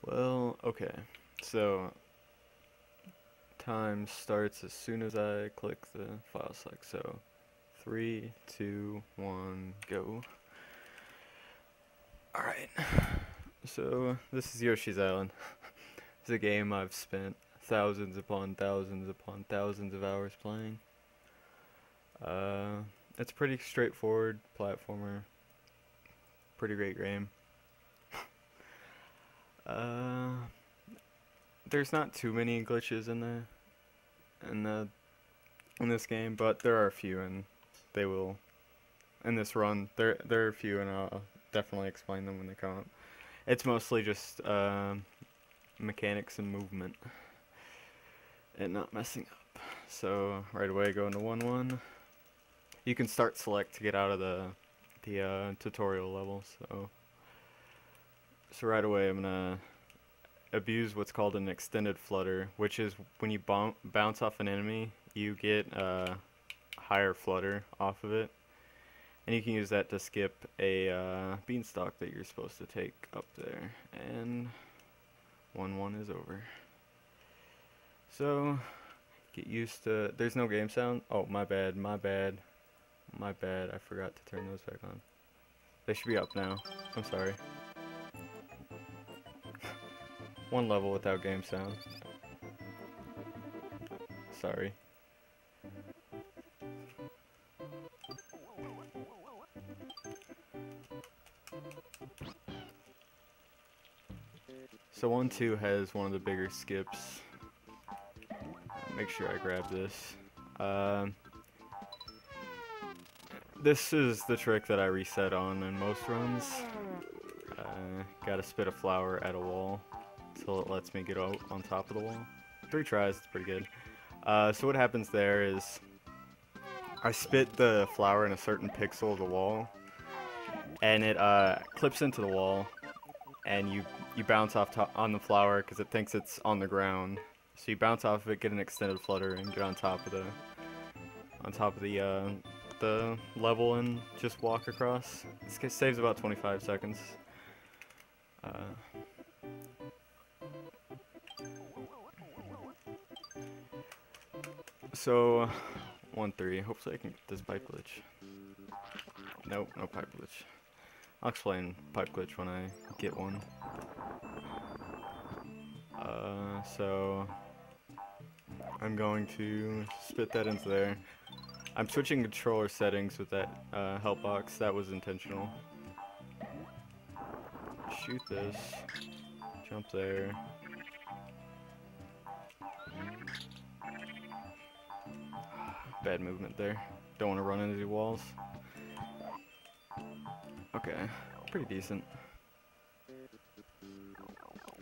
Well, okay. So, time starts as soon as I click the file select. So, 3, 2, 1, go. Alright. So, this is Yoshi's Island. It's a game I've spent thousands upon thousands upon thousands of hours playing. It's a pretty straightforward platformer. Pretty great game. Uh, there's not too many glitches in the in this game, but there are a few, and they will in this run. There are a few, and I'll definitely explain them when they come up. It's mostly just mechanics and movement, and not messing up. So right away, go into 1-1. You can start select to get out of the tutorial level. So right away, I'm gonna abuse what's called an extended flutter, which is when you bounce off an enemy, you get a higher flutter off of it, and you can use that to skip a beanstalk that you're supposed to take up there. And 1-1 is over. So get used to. There's no game sound. Oh, my bad. I forgot to turn those back on. They should be up now. I'm sorry. One level without game sound. Sorry. So 1-2 has one of the bigger skips. Make sure I grab this. This is the trick that I reset on in most runs. Gotta spit a flower at a wall until it lets me get out on top of the wall. 3 tries, it's pretty good. So what happens there is I spit the flower in a certain pixel of the wall, and it clips into the wall, and you bounce off on the flower because it thinks it's on the ground. So you bounce off of it, get an extended flutter, and get on top of the level and just walk across. This saves about 25 seconds. So 1-3. Hopefully I can get this pipe glitch. Nope, no pipe glitch. I'll explain pipe glitch when I get one. So I'm going to spit that into there. I'm switching controller settings with that help box. That was intentional. Shoot this. Jump there. Bad movement there. Don't want to run into the walls. Okay, pretty decent.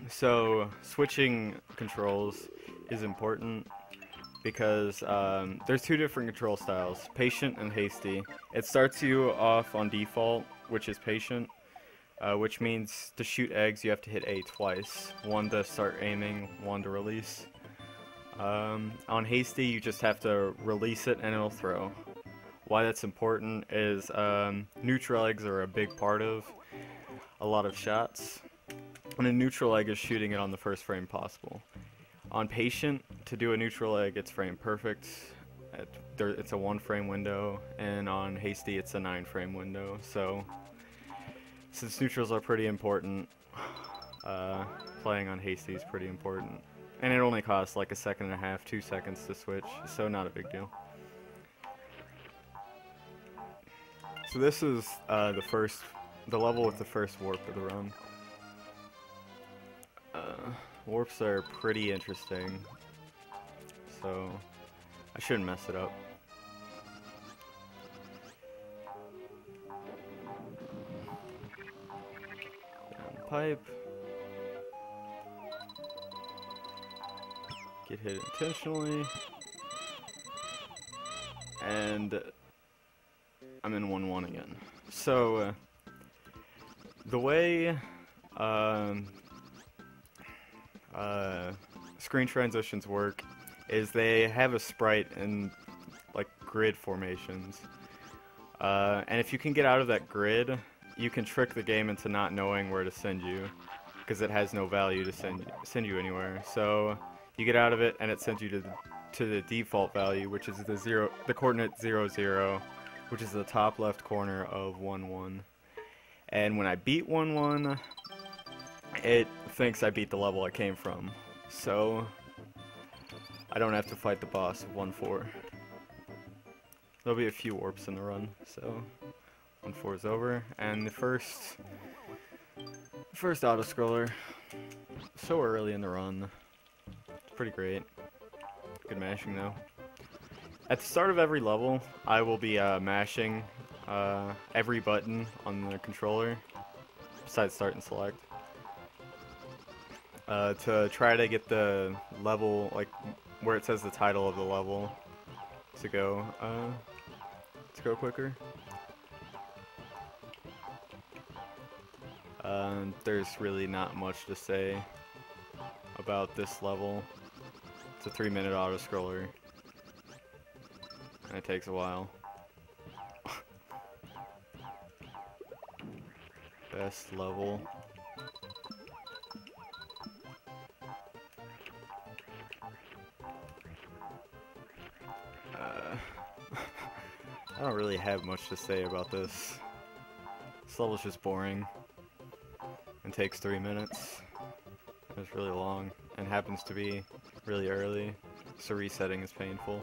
So switching controls is important because there's 2 different control styles, patient and hasty. It starts you off on default, which is patient, which means to shoot eggs you have to hit A twice. 1 to start aiming, 1 to release. On hasty you just have to release it and it'll throw. Why that's important is neutral eggs are a big part of a lot of shots. And a neutral egg is shooting it on the first frame possible. On patient, to do a neutral egg, it's frame perfect. It's a 1 frame window, and on hasty, it's a 9 frame window. So, since neutrals are pretty important, playing on hasty is pretty important. And it only costs like 1.5 seconds, 2 seconds to switch, so not a big deal. So this is the level with the first warp of the run. Warps are pretty interesting, so I shouldn't mess it up. Down the pipe. Get hit intentionally. And I'm in 1-1 again. So, the way screen transitions work is they have a sprite in like grid formations, and if you can get out of that grid, you can trick the game into not knowing where to send you, because it has no value to send you anywhere. So you get out of it, and it sends you to the default value, which is the coordinate 0, 0, which is the top left corner of 1, 1. And when I beat 1, 1, it thinks I beat the level I came from. So I don't have to fight the boss of 1, 4. There'll be a few warps in the run, so 1, 4 is over, and the first auto-scroller, so early in the run. It's pretty great. Good mashing though. At the start of every level, I will be mashing every button on the controller, besides start and select, to try to get the level, like where it says the title of the level, to go quicker. There's really not much to say about this level. It's a 3-minute auto-scroller, and it takes a while. Best level. I don't really have much to say about this. This level's just boring and takes 3 minutes. It's really long and happens to be really early, so resetting is painful.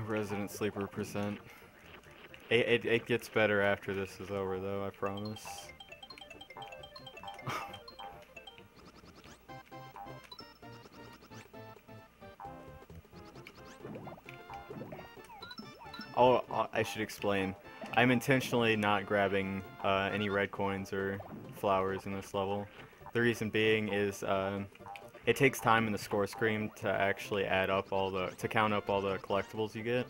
Resident Sleeper percent. It gets better after this is over, though, I promise. Oh, I should explain. I'm intentionally not grabbing any red coins or flowers in this level. The reason being is it takes time in the score screen to actually count up all the collectibles you get.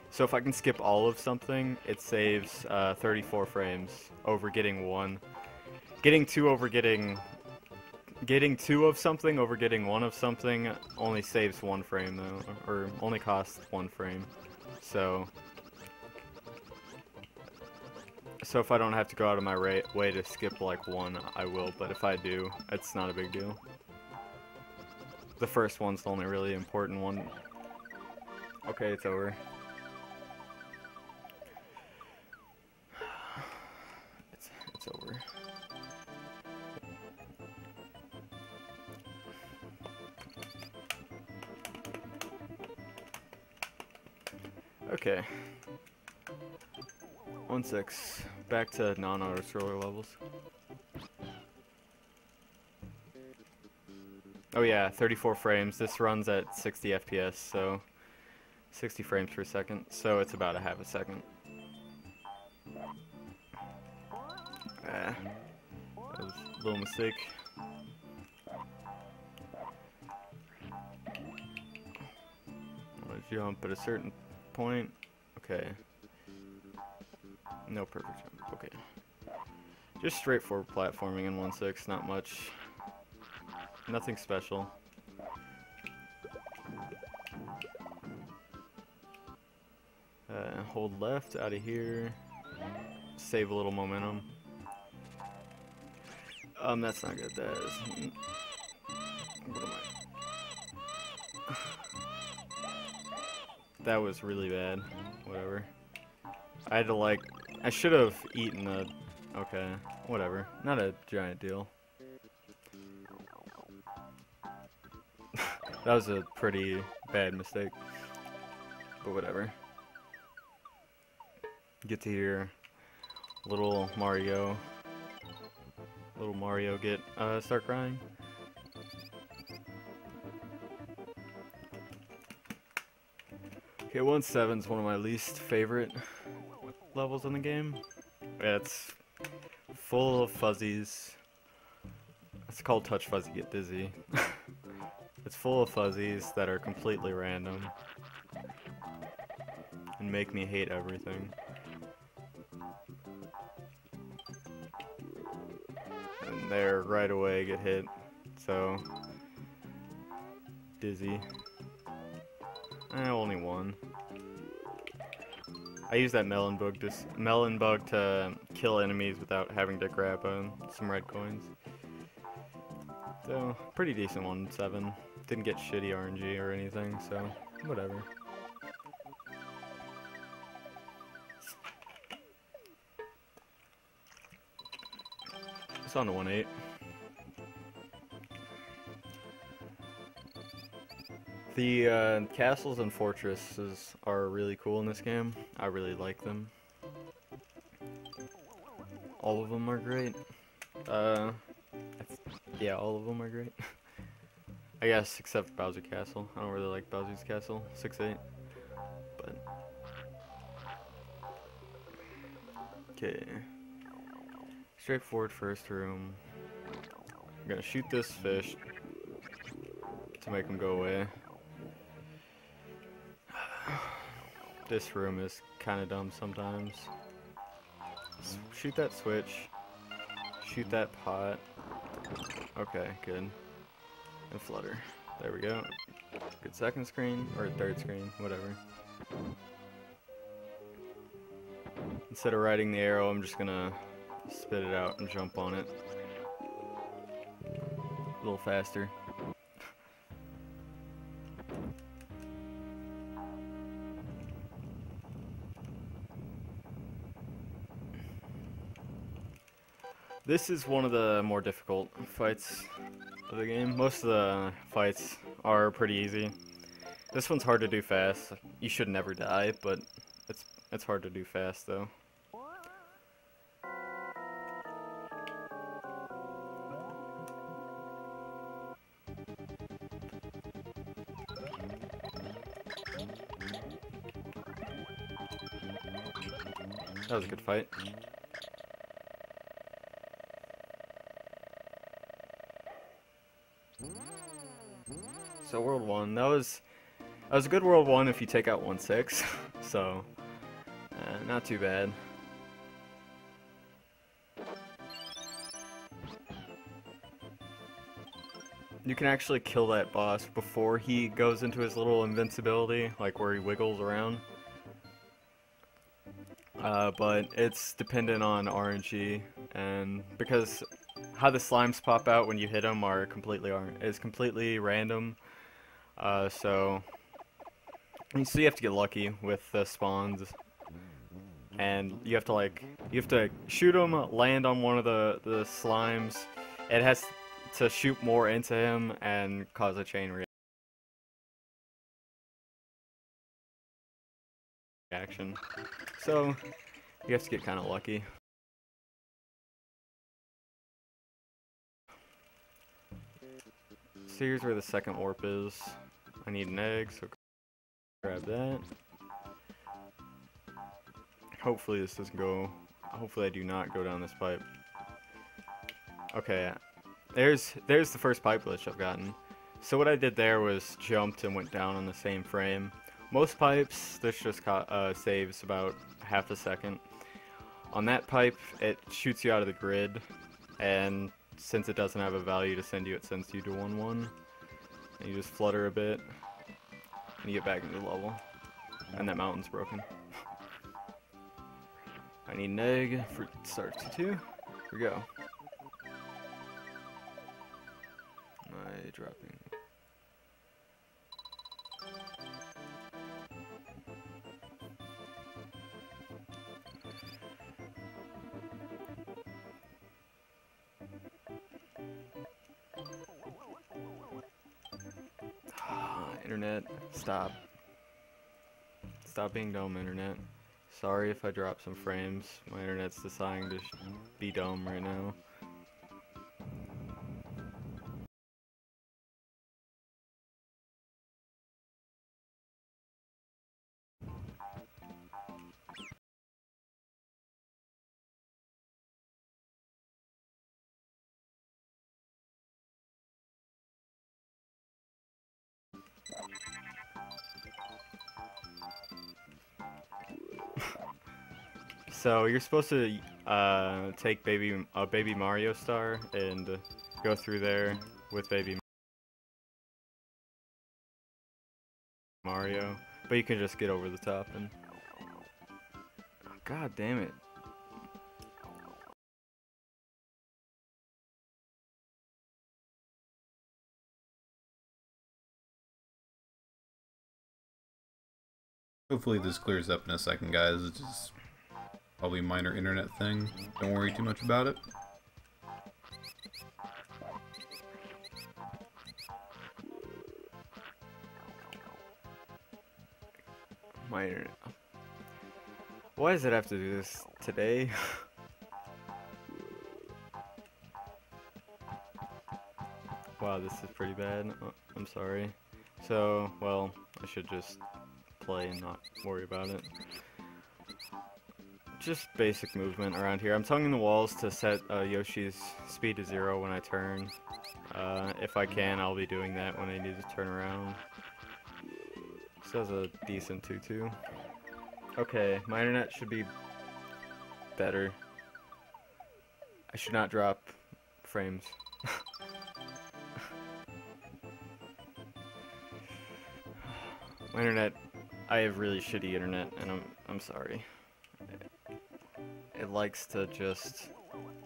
So if I can skip all of something, it saves 34 frames over getting one. Getting two of something over getting one of something only saves 1 frame though, or only costs 1 frame. So if I don't have to go out of my way to skip like one, I will, but if I do, it's not a big deal. The first one's the only really important one. Okay, it's over. It's over. Okay. 1-6. Back to non-auto scroller levels. Oh yeah, 34 frames. This runs at 60 FPS, so 60 frames per second, so it's about a half a second. That was a little mistake. I'm gonna jump at a certain point. Okay. No perfect jump. Okay. Just straightforward platforming in 1-6, not much. Nothing special. Hold left out of here. Save a little momentum. That's not good. That is. What am I? That was really bad. Whatever. I had to like. I should have eaten the. Okay. Whatever. Not a giant deal. That was a pretty bad mistake. But whatever. Get to hear little Mario get start crying. Okay, 1-7 is one of my least favorite levels in the game. It's full of fuzzies. It's called Touch Fuzzy Get Dizzy. It's full of fuzzies that are completely random and make me hate everything. And there, right away, get hit. So dizzy. Only one. I use that melon bug to kill enemies without having to grab some red coins. So, pretty decent 1-7. Didn't get shitty RNG or anything, so whatever. It's on to 1-8. The castles and fortresses are really cool in this game. I really like them. All of them are great. Yeah, all of them are great. I guess, except Bowser Castle. I don't really like Bowser's Castle, 6-8. But okay. Straightforward first room. I'm gonna shoot this fish to make him go away. This room is kind of dumb sometimes. Shoot that switch. Shoot that pot. Okay, good. And flutter. There we go. Good second screen, or third screen, whatever. Instead of riding the arrow, I'm just gonna spit it out and jump on it. A little faster. This is one of the more difficult fights of the game. Most of the fights are pretty easy. This one's hard to do fast. You should never die, but it's hard to do fast though. That was a good fight. So World 1, that was a good World 1 if you take out 1-6, so not too bad. You can actually kill that boss before he goes into his little invincibility, like where he wiggles around. But it's dependent on RNG, and because how the slimes pop out when you hit them is completely random. So you have to get lucky with the spawns, and you have to shoot them, land on one of the slimes. It has to shoot more into him and cause a chain reaction. So you have to get kind of lucky. So here's where the second warp is. I need an egg, so grab that. Hopefully this doesn't go... Hopefully I do not go down this pipe. Okay, there's the first pipe glitch I've gotten. So what I did there was jumped and went down on the same frame. Most pipes, this just saves about half a second. On that pipe, it shoots you out of the grid, and since it doesn't have a value to send you, it sends you to 1-1. And you just flutter a bit, and you get back into the level. And that mountain's broken. I need an egg for start to 2. Here we go. Am I dropping? Internet, stop. Stop being dumb, internet. Sorry if I drop some frames. My internet's deciding to be dumb right now. So you're supposed to take baby Mario star and go through there with baby Mario, but you can just get over the top and. God damn it. Hopefully this clears up in a second, guys. It's just probably a minor internet thing. Don't worry too much about it. My internet. Why does it have to do this today? Wow, this is pretty bad. Oh, I'm sorry. So, well, I should just play and not worry about it. Just basic movement around here. I'm tonguing the walls to set Yoshi's speed to 0 when I turn. If I can, I'll be doing that when I need to turn around. This has a decent 2-2. Okay, my internet should be better. I should not drop frames. My internet, I have really shitty internet, and I'm sorry. It likes to just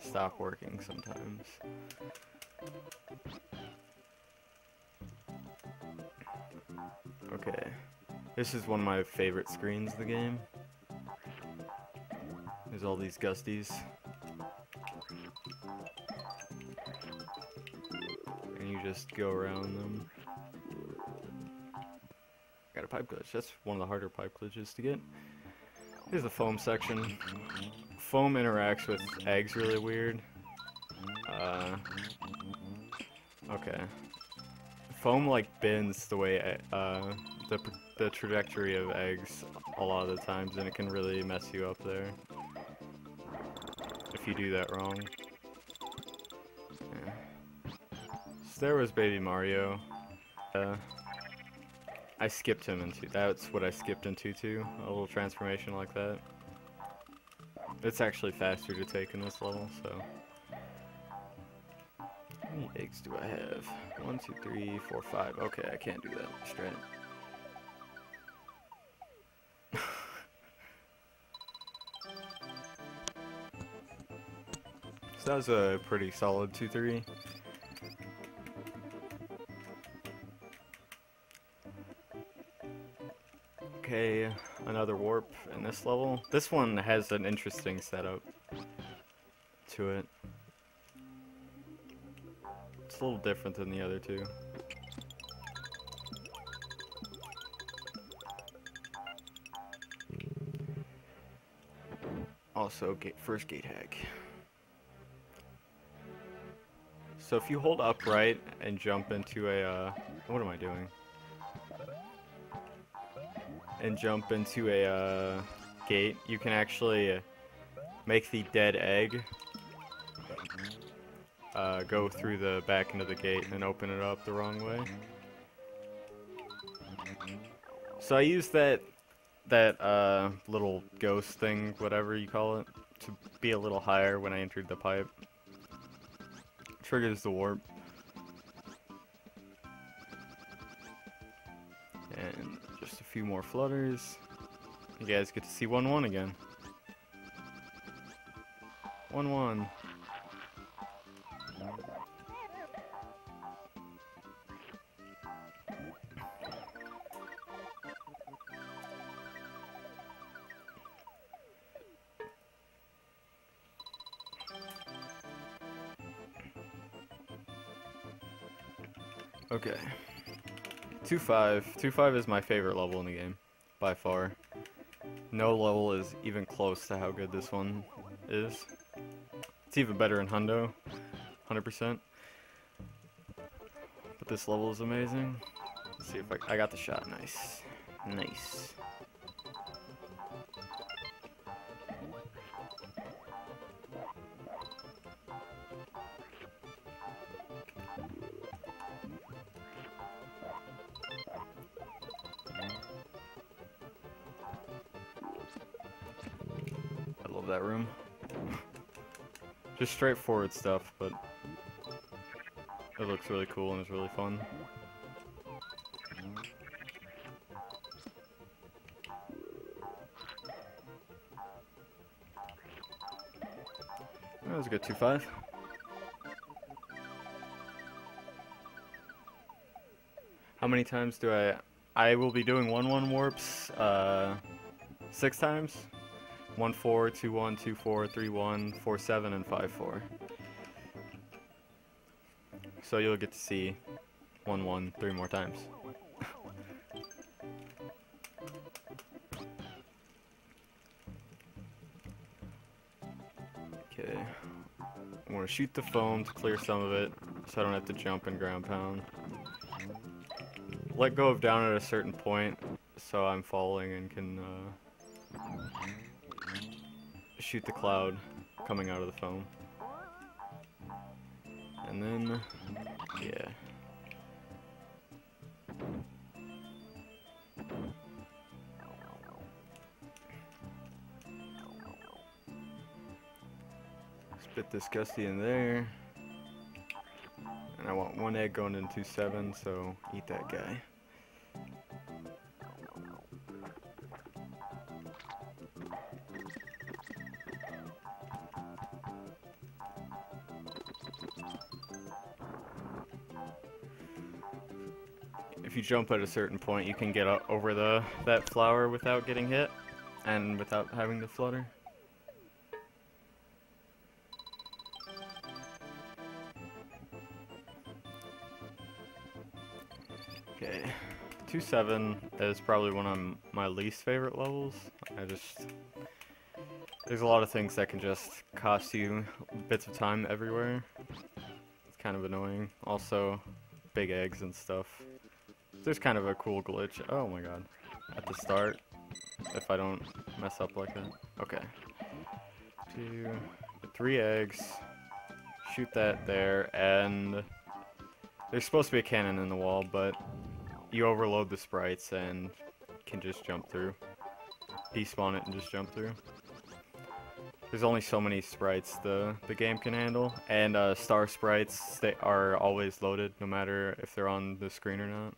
stop working sometimes. Okay, this is one of my favorite screens of the game. There's all these gusties. And you just go around them. Got a pipe glitch. That's one of the harder pipe glitches to get. Here's the foam section. Foam interacts with eggs really weird. Okay. Foam like bends the way the trajectory of eggs a lot of the times, and it can really mess you up there if you do that wrong. Yeah. So there was Baby Mario. I skipped him in 2. That's what I skipped in 2-2. A little transformation like that. It's actually faster to take in this level, so. How many eggs do I have? 1, 2, 3, 4, 5. Okay, I can't do that straight. So that was a pretty solid 2-3. Okay, another warp in this level. This one has an interesting setup to it. It's a little different than the other two. Also, first gate hack. So if you hold upright and jump into a, what am I doing? And jump into a gate, you can actually make the dead egg go through the back end of the gate and open it up the wrong way. So I used that little ghost thing, whatever you call it, to be a little higher when I entered the pipe. Triggers the warp. And just a few more flutters. You guys get to see 1-1 again. 1-1. Okay. 2-5. 2-5 is my favorite level in the game, by far. No level is even close to how good this one is. It's even better in Hundo, 100%. But this level is amazing. Let's see if I got the shot. Nice. Nice. that room. Just straightforward stuff, but it looks really cool and it's really fun. That was a good 2-5. How many times do I will be doing 1-1 warps 6 times. 1-4, 2-1, 2-4, 3-1, 4-7, and 5-4. So you'll get to see 1-1 3 more times. Okay. I'm gonna shoot the foam to clear some of it, so I don't have to jump and ground pound. Let go of down at a certain point, so I'm falling and can shoot the cloud coming out of the foam. And then, yeah. Spit this gusty in there. And I want 1 egg going into 2-7, so eat that guy. If you jump at a certain point, you can get over that flower without getting hit and without having to flutter. Okay, 2-7 is probably one of my least favorite levels. There's a lot of things that can just cost you bits of time everywhere. It's kind of annoying. Also, big eggs and stuff. There's kind of a cool glitch. Oh my god. At the start, if I don't mess up like that. Okay. 3 eggs. Shoot that there, and there's supposed to be a cannon in the wall, but you overload the sprites and can just jump through. Despawn it and just jump through. There's only so many sprites the game can handle, and star sprites, they are always loaded no matter if they're on the screen or not.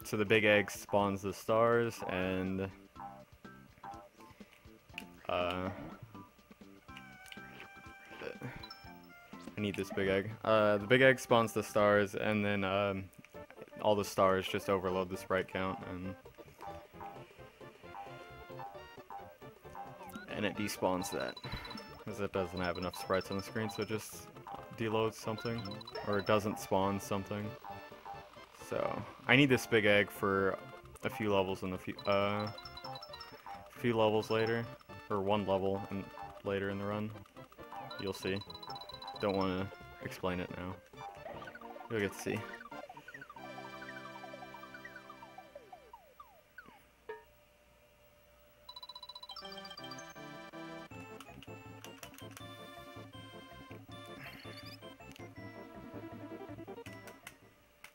So the big egg spawns the stars, and I need this big egg. The big egg spawns the stars, and then all the stars just overload the sprite count, and it despawns that, because it doesn't have enough sprites on the screen, so it just deloads something, or it doesn't spawn something. So I need this big egg for a few levels in the few levels later, or 1 level later in the run. You'll see. Don't want to explain it now. You'll get to see.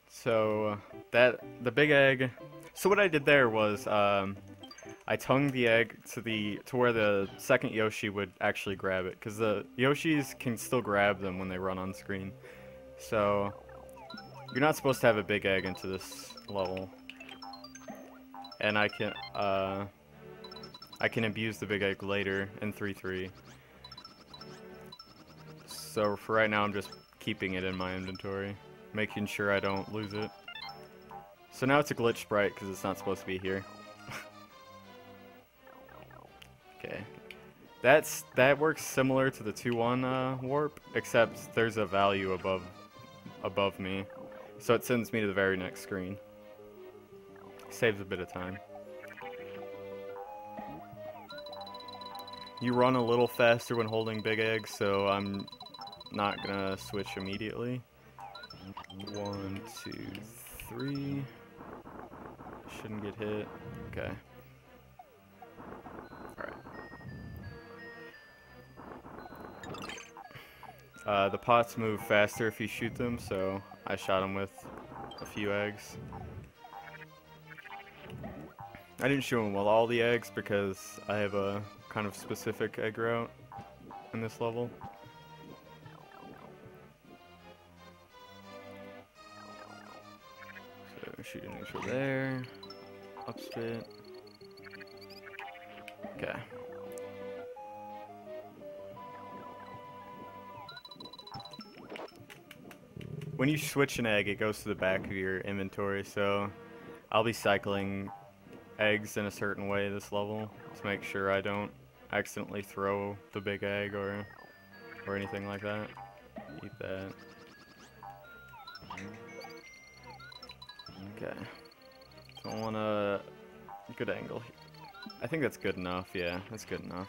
So the big egg. So what I did there was I tongued the egg to where the second Yoshi would actually grab it, because the Yoshis can still grab them when they run on screen. So you're not supposed to have a big egg into this level, and I can abuse the big egg later in 3-3. So for right now, I'm just keeping it in my inventory, making sure I don't lose it. So now it's a glitch sprite because it's not supposed to be here. Okay, that works similar to the 2-1 warp, except there's a value above me, so it sends me to the very next screen. Saves a bit of time. You run a little faster when holding big eggs, so I'm not gonna switch immediately. 1, 2, 3. Shouldn't get hit. Okay. Alright. The pots move faster if you shoot them, so I shot them with a few eggs. I didn't show him all the eggs because I have a kind of specific egg route in this level. So shoot a neutral there. Up spit. Okay. When you switch an egg, it goes to the back of your inventory, so I'll be cycling eggs in a certain way this level to make sure I don't accidentally throw the big egg or anything like that. Eat that. Okay. So I want a good angle here. I think that's good enough. Yeah, that's good enough.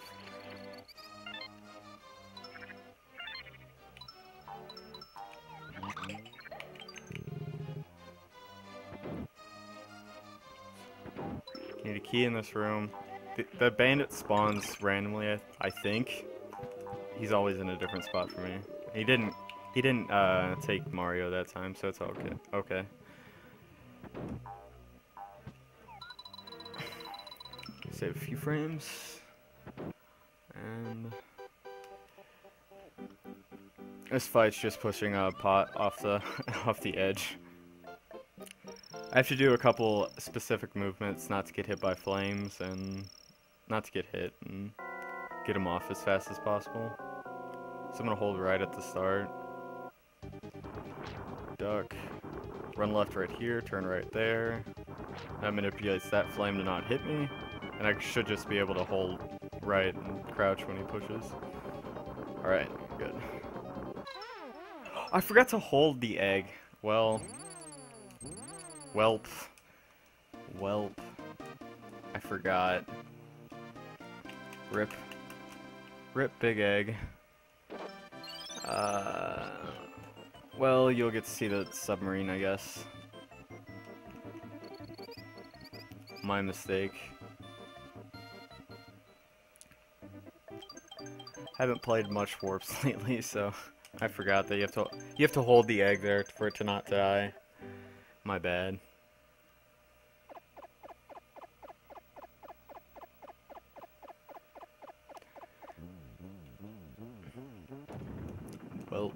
Need a key in this room. The bandit spawns randomly, I think. He's always in a different spot for me. He didn't take Mario that time, so it's okay. Okay. Save a few frames. And this fight's just pushing a pot off the off the edge. I have to do a couple specific movements not to get hit by flames and not to get hit and get him off as fast as possible. So I'm gonna hold right at the start. Duck. Run left right here, turn right there. That manipulates that flame to not hit me. And I should just be able to hold right and crouch when he pushes. Alright, good. I forgot to hold the egg. Well. Welp. I forgot. Rip. Rip big egg. Well, you'll get to see the submarine, I guess. My mistake. Haven't played much warps lately, so I forgot that you have to hold the egg there for it to not die. My bad. Welp.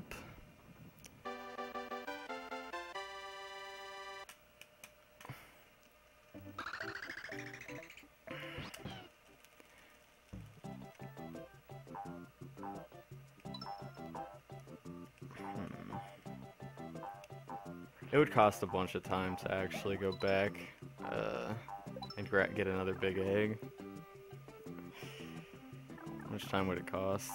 It would cost a bunch of time to actually go back and get another big egg. How much time would it cost?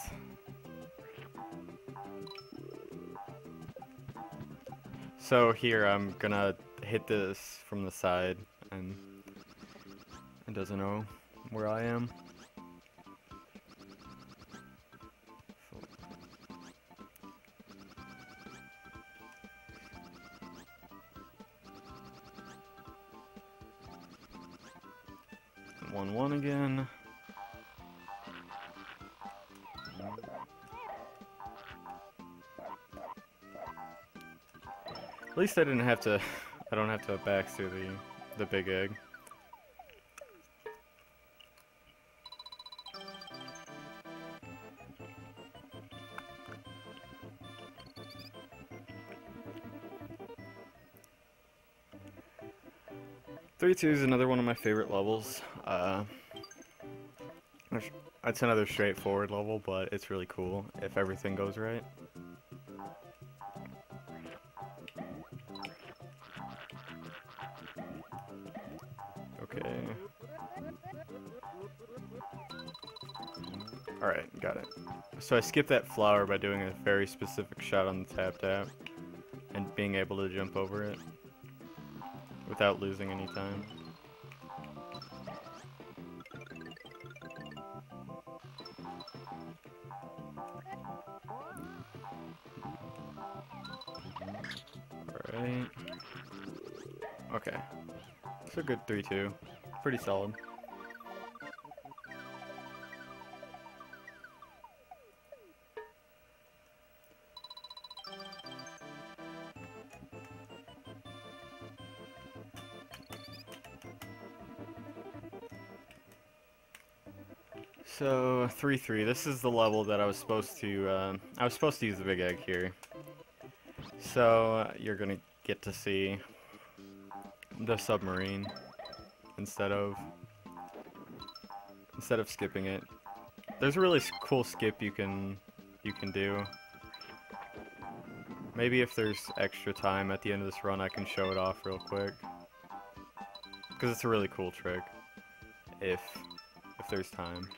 So here I'm gonna hit this from the side, and it doesn't know where I am. One again. At least I don't have to back through the big egg. Three-two is another one of my favorite levels. It's another straightforward level, but it's really cool if everything goes right. Okay. Alright, got it. So I skipped that flower by doing a very specific shot on the tap and being able to jump over it without losing any time. Alright. Okay. It's a good 3-2. Pretty solid. So 3-3. This is the level that I was supposed to. I was supposed to use the big egg here. So you're gonna get to see the submarine instead of skipping it. There's a really cool skip you can do. Maybe if there's extra time at the end of this run, I can show it off real quick. Because it's a really cool trick. If there's time.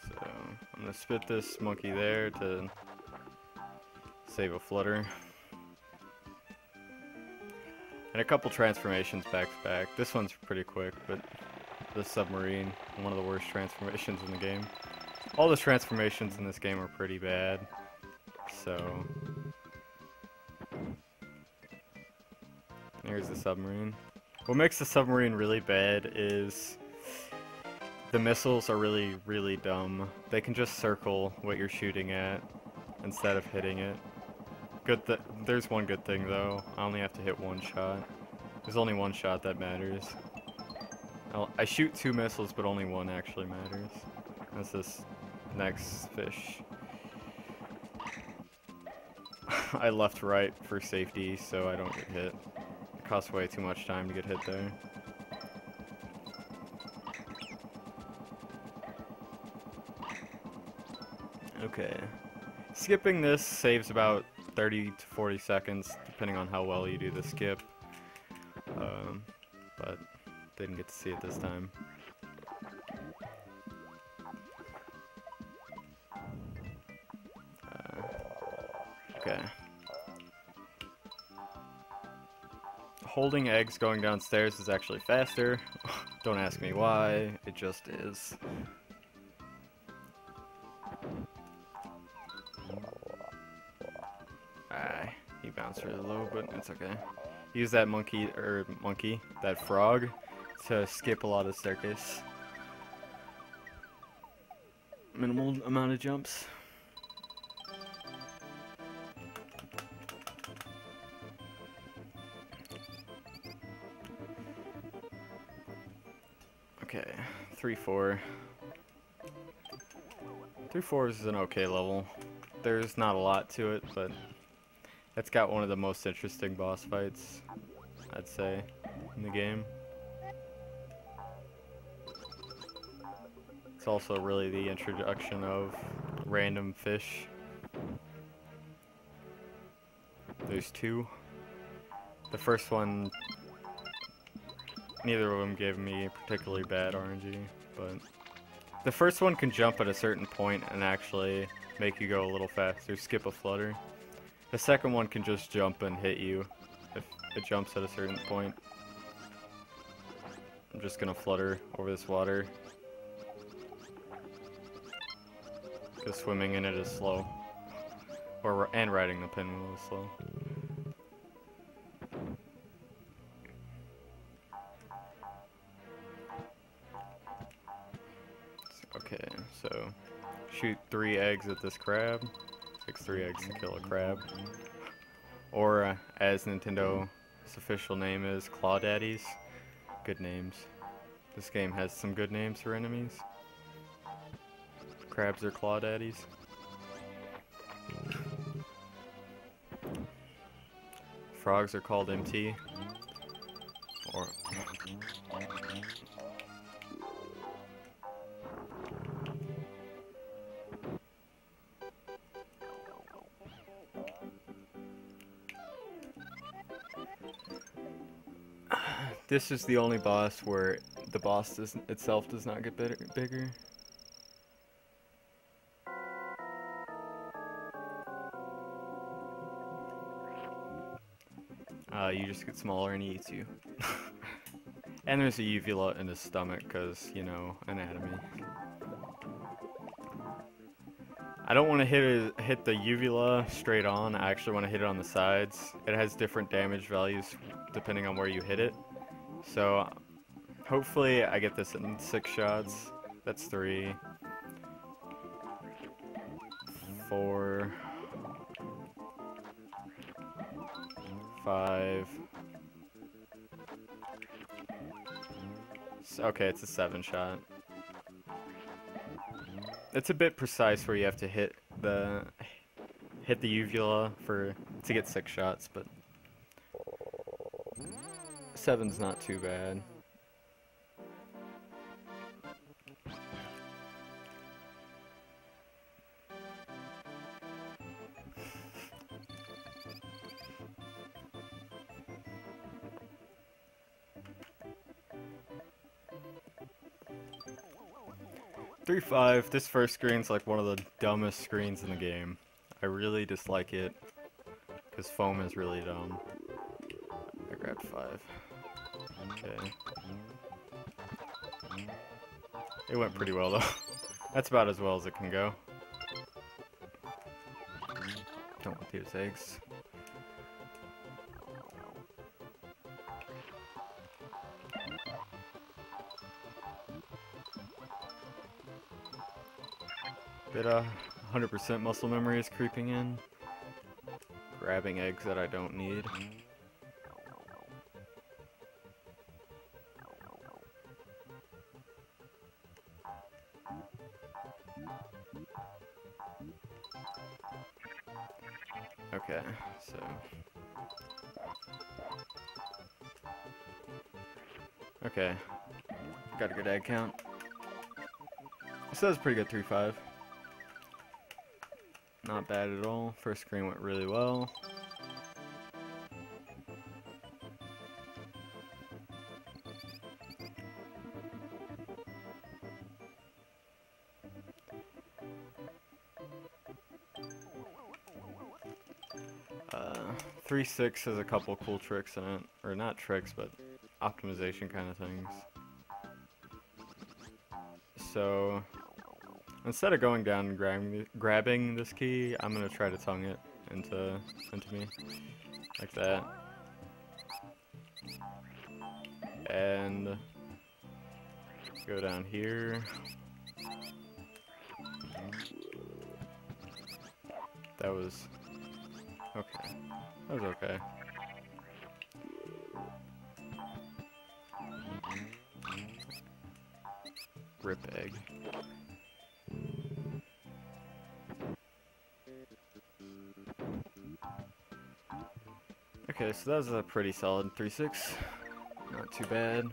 So I'm gonna spit this monkey there to save a flutter. And a couple transformations back to back. This one's pretty quick, but the submarine, one of the worst transformations in the game. All the transformations in this game are pretty bad. So here's the submarine. What makes the submarine really bad is the missiles are really, really dumb. They can just circle what you're shooting at instead of hitting it. There's one good thing though. I only have to hit one shot. There's only one shot that matters. I shoot 2 missiles, but only one actually matters. That's this next fish. I left right for safety so I don't get hit. It costs way too much time to get hit there. Okay. Skipping this saves about 30 to 40 seconds, depending on how well you do the skip. But didn't get to see it this time. Okay. Holding eggs going downstairs is actually faster. Don't ask me why, it just is. He bounced really low, but it's okay. Use that that frog, to skip a lot of staircase. Minimal amount of jumps. Okay, 3-4. 3-4 is an okay level. There's not a lot to it, but it's got one of the most interesting boss fights, I'd say, in the game. It's also really the introduction of random fish. There's 2. The first one, neither of them gave me particularly bad RNG, but the first one can jump at a certain point and actually make you go a little faster, skip a flutter. The second one can just jump and hit you if it jumps at a certain point. I'm just gonna flutter over this water, because swimming in it is slow, and riding the pinwheel is slow. Okay, so shoot 3 eggs at this crab. Takes 3 eggs to kill a crab. Or, as Nintendo's official name is, Claw Daddies. Good names. This game has some good names for enemies. Crabs are Claw Daddies. Frogs are called MT. Or... This is the only boss where the boss itself does not get bigger. You just get smaller and he eats you. And there's a uvula in his stomach because, you know, anatomy. I don't want to hit the uvula straight on. I actually want to hit it on the sides. It has different damage values depending on where you hit it. So, hopefully I get this in 6 shots. That's 3. 4, 5. Okay, it's a 7 shot. It's a bit precise where you have to hit the uvula to get 6 shots, but 7's not too bad. .35. This first screen's like one of the dumbest screens in the game. I really dislike it because foam is really dumb. I grabbed 5. Okay. It went pretty well though. That's about as well as it can go. Don't want these eggs. Bit 100% muscle memory is creeping in. Grabbing eggs that I don't need. Okay, so okay, got a good egg count. So that was pretty good. 3-5. Not bad at all. First screen went really well. Uh, 3-6 has a couple cool tricks in it, or not tricks, but optimization kind of things. So instead of going down and grabbing this key, I'm gonna try to tongue it into me, like that. And go down here. That was okay. That was okay. Rip egg. Okay, so that was a pretty solid 3-6. Not too bad.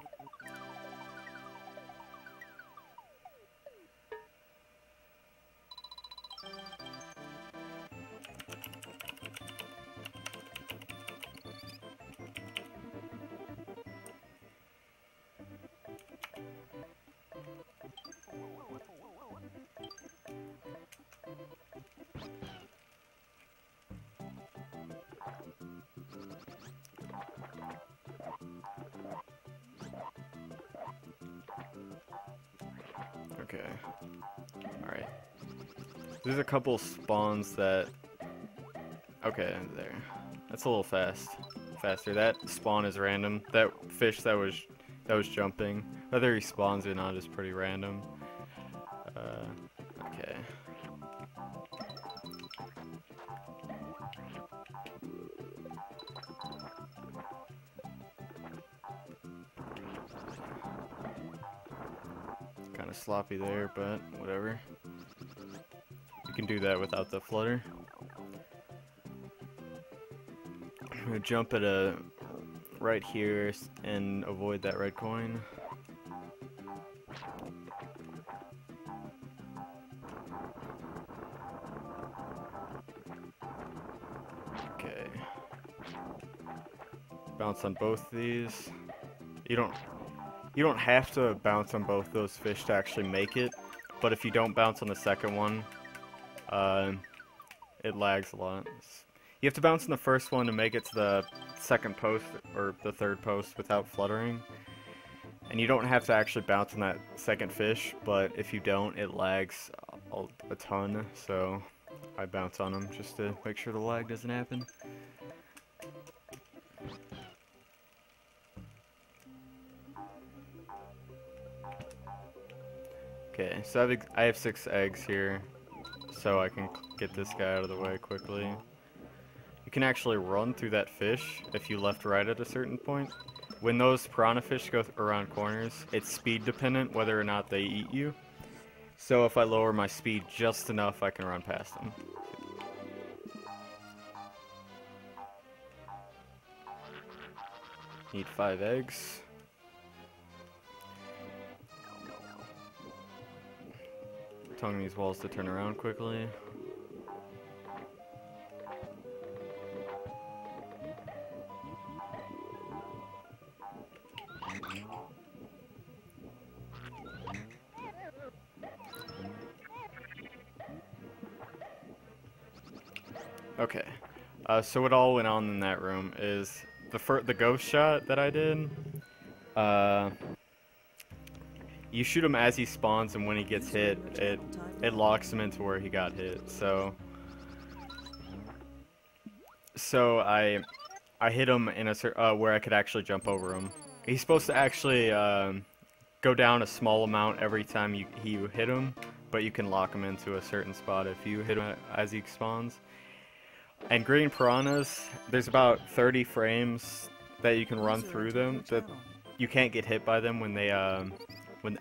Okay. Alright. There's a couple spawns that... Okay, there. That's a little faster. That spawn is random. That fish that was jumping, whether he spawns or not, is pretty random. Okay. Kind of sloppy there, but whatever. You can do that without the flutter. I'm gonna jump at a right here and avoid that red coin. Okay. Bounce on both these. You don't have to bounce on both those fish to actually make it, but if you don't bounce on the second one, it lags a lot. You have to bounce on the first one to make it to the second post or the third post without fluttering. And you don't have to actually bounce on that second fish, but if you don't, it lags a ton. So I bounce on them just to make sure the lag doesn't happen. Okay, so I have 6 eggs here. so I can get this guy out of the way quickly. You can actually run through that fish if you left right at a certain point. When those piranha fish go around corners, it's speed dependent whether or not they eat you. So if I lower my speed just enough, I can run past them. Need 5 eggs. Telling these walls to turn around quickly. Okay, so what all went on in that room is the ghost shot that I did. You shoot him as he spawns, and when he gets hit, it locks him into where he got hit. So I hit him in a where I could actually jump over him. He's supposed to actually go down a small amount every time you hit him, but you can lock him into a certain spot if you hit him as he spawns. And green piranhas, there's about 30 frames that you can run through them. That you can't get hit by them when they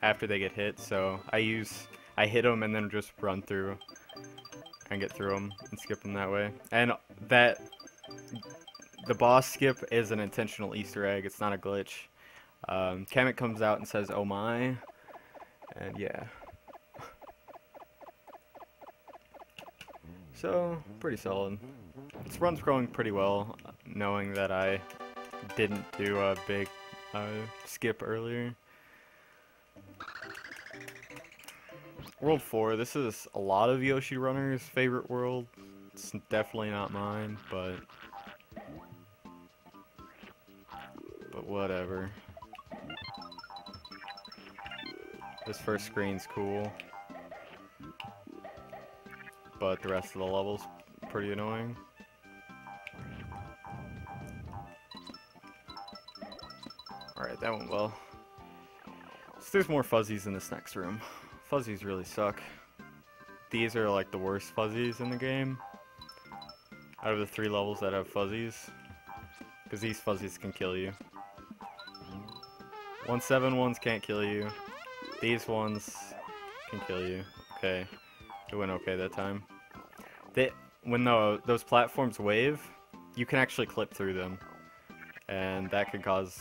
after they get hit. So I hit them and then just run through and get through them and skip them that way. And the boss skip is an intentional Easter egg. It's not a glitch. Kamek comes out and says, "Oh my," and yeah. So pretty solid. This run's going pretty well, knowing that I didn't do a big skip earlier. World 4, this is a lot of Yoshi runners' favorite world. It's definitely not mine, but whatever. This first screen's cool, but the rest of the level's pretty annoying. Alright, that went well. So there's more fuzzies in this next room. Fuzzies really suck. These are like the worst fuzzies in the game out of the 3 levels that have fuzzies, because these fuzzies can kill you. 171s can't kill you. These ones can kill you. Okay, it went okay that time. When those platforms wave, you can actually clip through them, and that could cause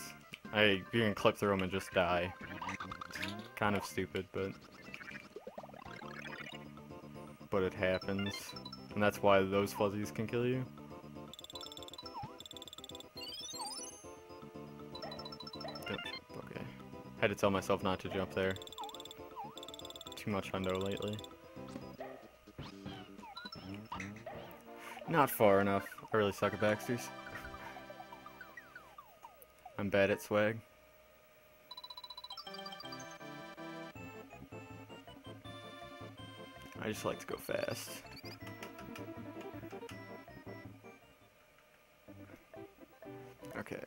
you can clip through them and just die. Kind of stupid, but it happens, and that's why those fuzzies can kill you. Okay, had to tell myself not to jump there. Too much hundo lately. Not far enough. I really suck at backsters. I'm bad at swag. I just like to go fast. Okay.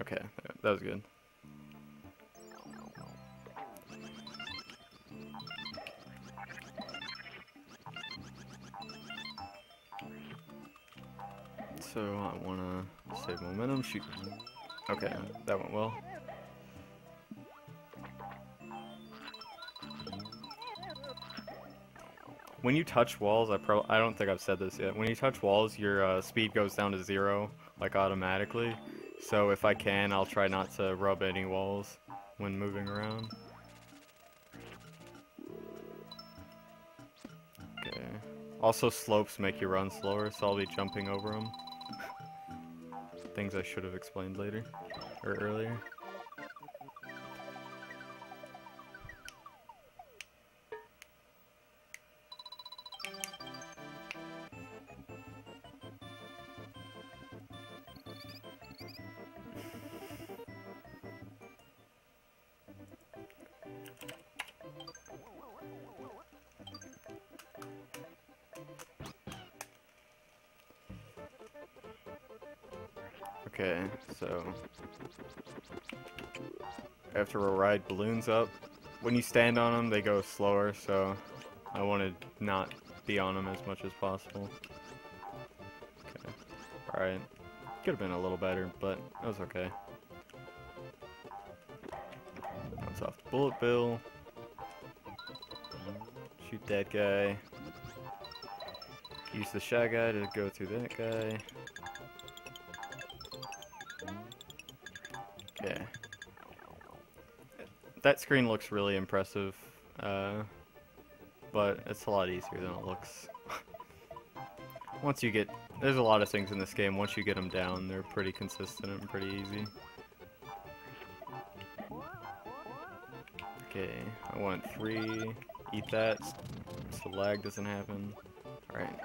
Okay, that was good. So I wanna save momentum, shoot. Okay, that went well. When you touch walls, I don't think I've said this yet. When you touch walls, your speed goes down to 0, like automatically. So if I can, I'll try not to rub any walls when moving around. Okay. Also, slopes make you run slower, so I'll be jumping over them. Things I should have explained later, or earlier. Okay, so after we ride balloons up, when you stand on them, they go slower, so I want to not be on them as much as possible. Okay, alright. Could have been a little better, but that was okay. Bounce off the bullet bill. Shoot that guy. Use the shy guy to go through that guy. Okay. That screen looks really impressive, but it's a lot easier than it looks. Once you get... There's a lot of things in this game, once you get them down, they're pretty consistent and pretty easy. Okay, I want 3. Eat that, so lag doesn't happen. Alright.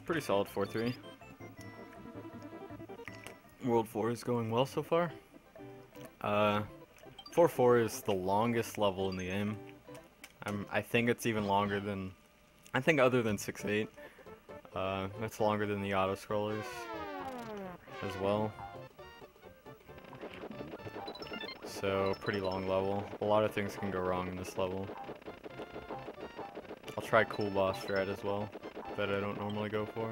Pretty solid 4-3. World 4 is going well so far. 4-4 is the longest level in the game. I think it's even longer than... I think other than 6-8. That's longer than the auto-scrollers as well. So, pretty long level. A lot of things can go wrong in this level. I'll try cool boss strat as well, that I don't normally go for.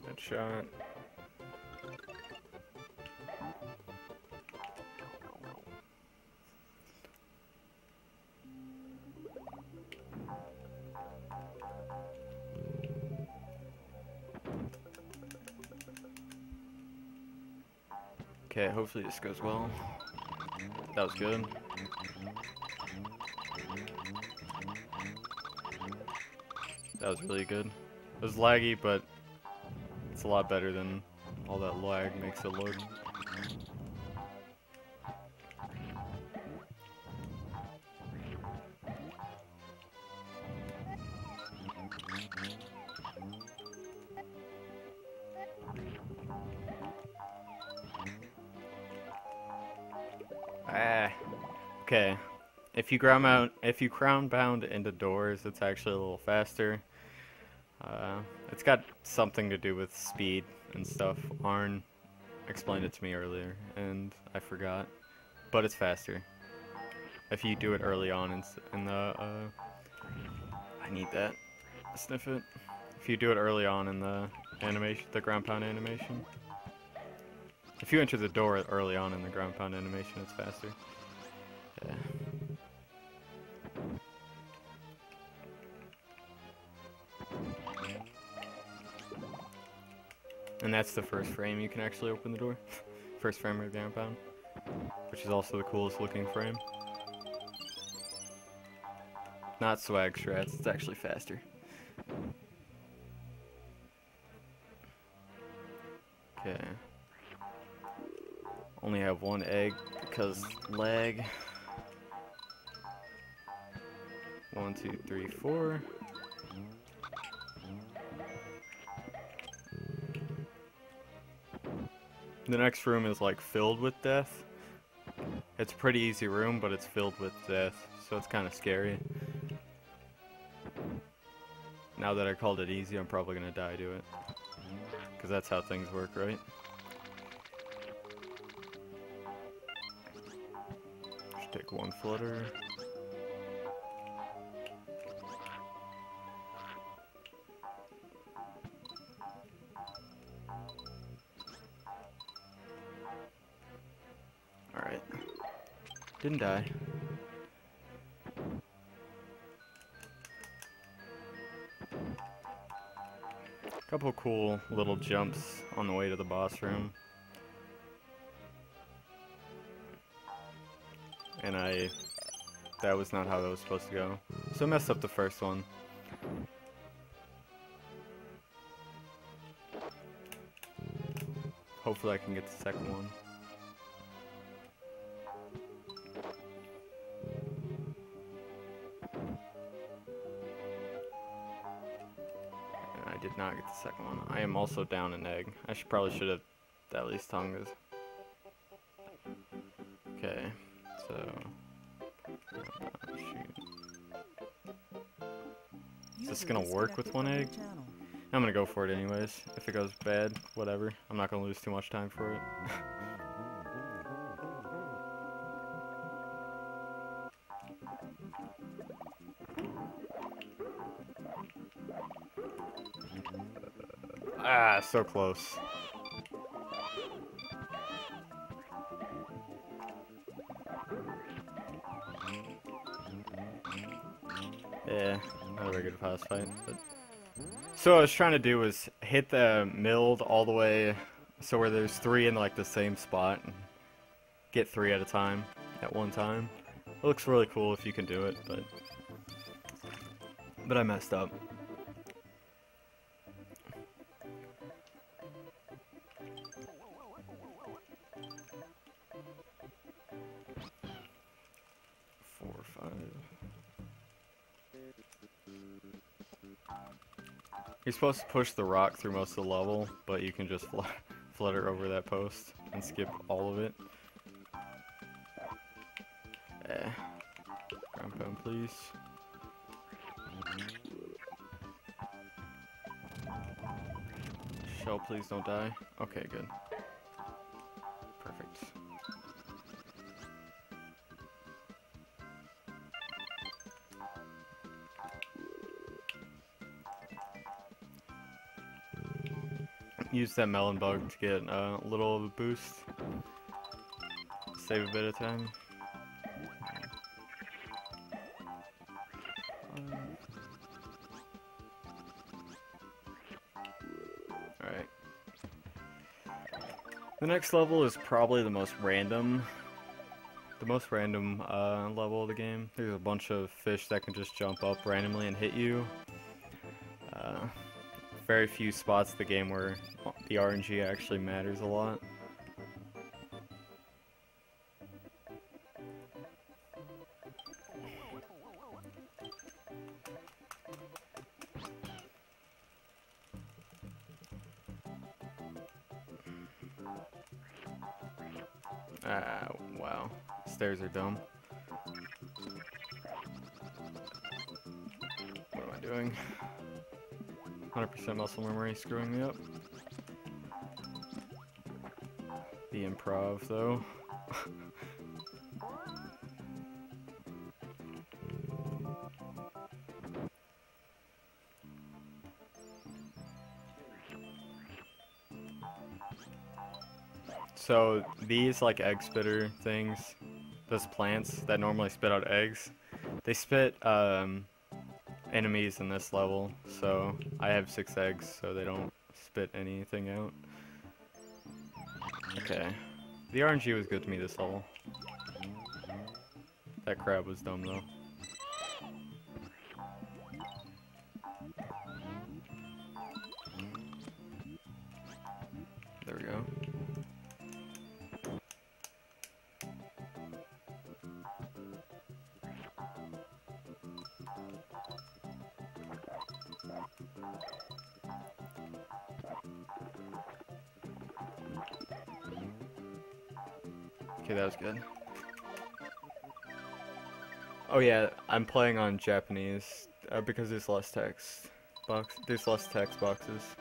Good shot. Okay, hopefully this goes well. That was good. That was really good. It was laggy, but it's a lot better than all that lag makes it look. Ah, okay. If you crown bound into doors, it's actually a little faster. It's got something to do with speed and stuff. Arn explained it to me earlier, and I forgot. But it's faster if you do it early on in the. I need that. Sniff it. If you do it early on in the animation, the ground pound animation. If you enter the door early on in the ground pound animation, it's faster. Yeah. And that's the first frame you can actually open the door. First frame of the ground pound. Which is also the coolest looking frame. Not swag strats, it's actually faster. Okay. Only have 1 egg because lag. 1, 2, 3, 4. The next room is like filled with death. It's a pretty easy room, but it's filled with death, so it's kind of scary. Now that I called it easy, I'm probably gonna die to it. Because that's how things work, right? Just take 1 flutter. Alright. Didn't die. Couple cool little jumps on the way to the boss room. And that was not how that was supposed to go. So I messed up the first one. Hopefully I can get the second one. I did not get the second one. I am also down an egg. I should have at least tongued this. Okay, so shoot. Is this gonna work with one egg? I'm gonna go for it anyways. If it goes bad, whatever. I'm not gonna lose too much time for it. Ah, so close. Yeah, not a very good fast fight. But... So what I was trying to do was hit the milled all the way, so where there's 3 in like the same spot, and get 3 at a time, at one time. It looks really cool if you can do it, but I messed up. You're supposed to push the rock through most of the level, but you can just flutter over that post and skip all of it. Ground pound, please. Shell, please don't die. Okay, good. Perfect. Use that melon bug to get a little of a boost. Save a bit of time. Alright. The next level is probably the most random level of the game. There's a bunch of fish that can just jump up randomly and hit you. Very few spots of the game where the RNG actually matters a lot. Wow. Stairs are dumb. What am I doing? 100% muscle memory screwing me up. The improv, though. So these like egg spitter things, those plants that normally spit out eggs, they spit enemies in this level, so I have 6 eggs, so they don't spit anything out. Okay. The RNG was good to me this level. That crab was dumb, though. There we go. Okay, that was good. Oh yeah, I'm playing on Japanese because there's less text boxes.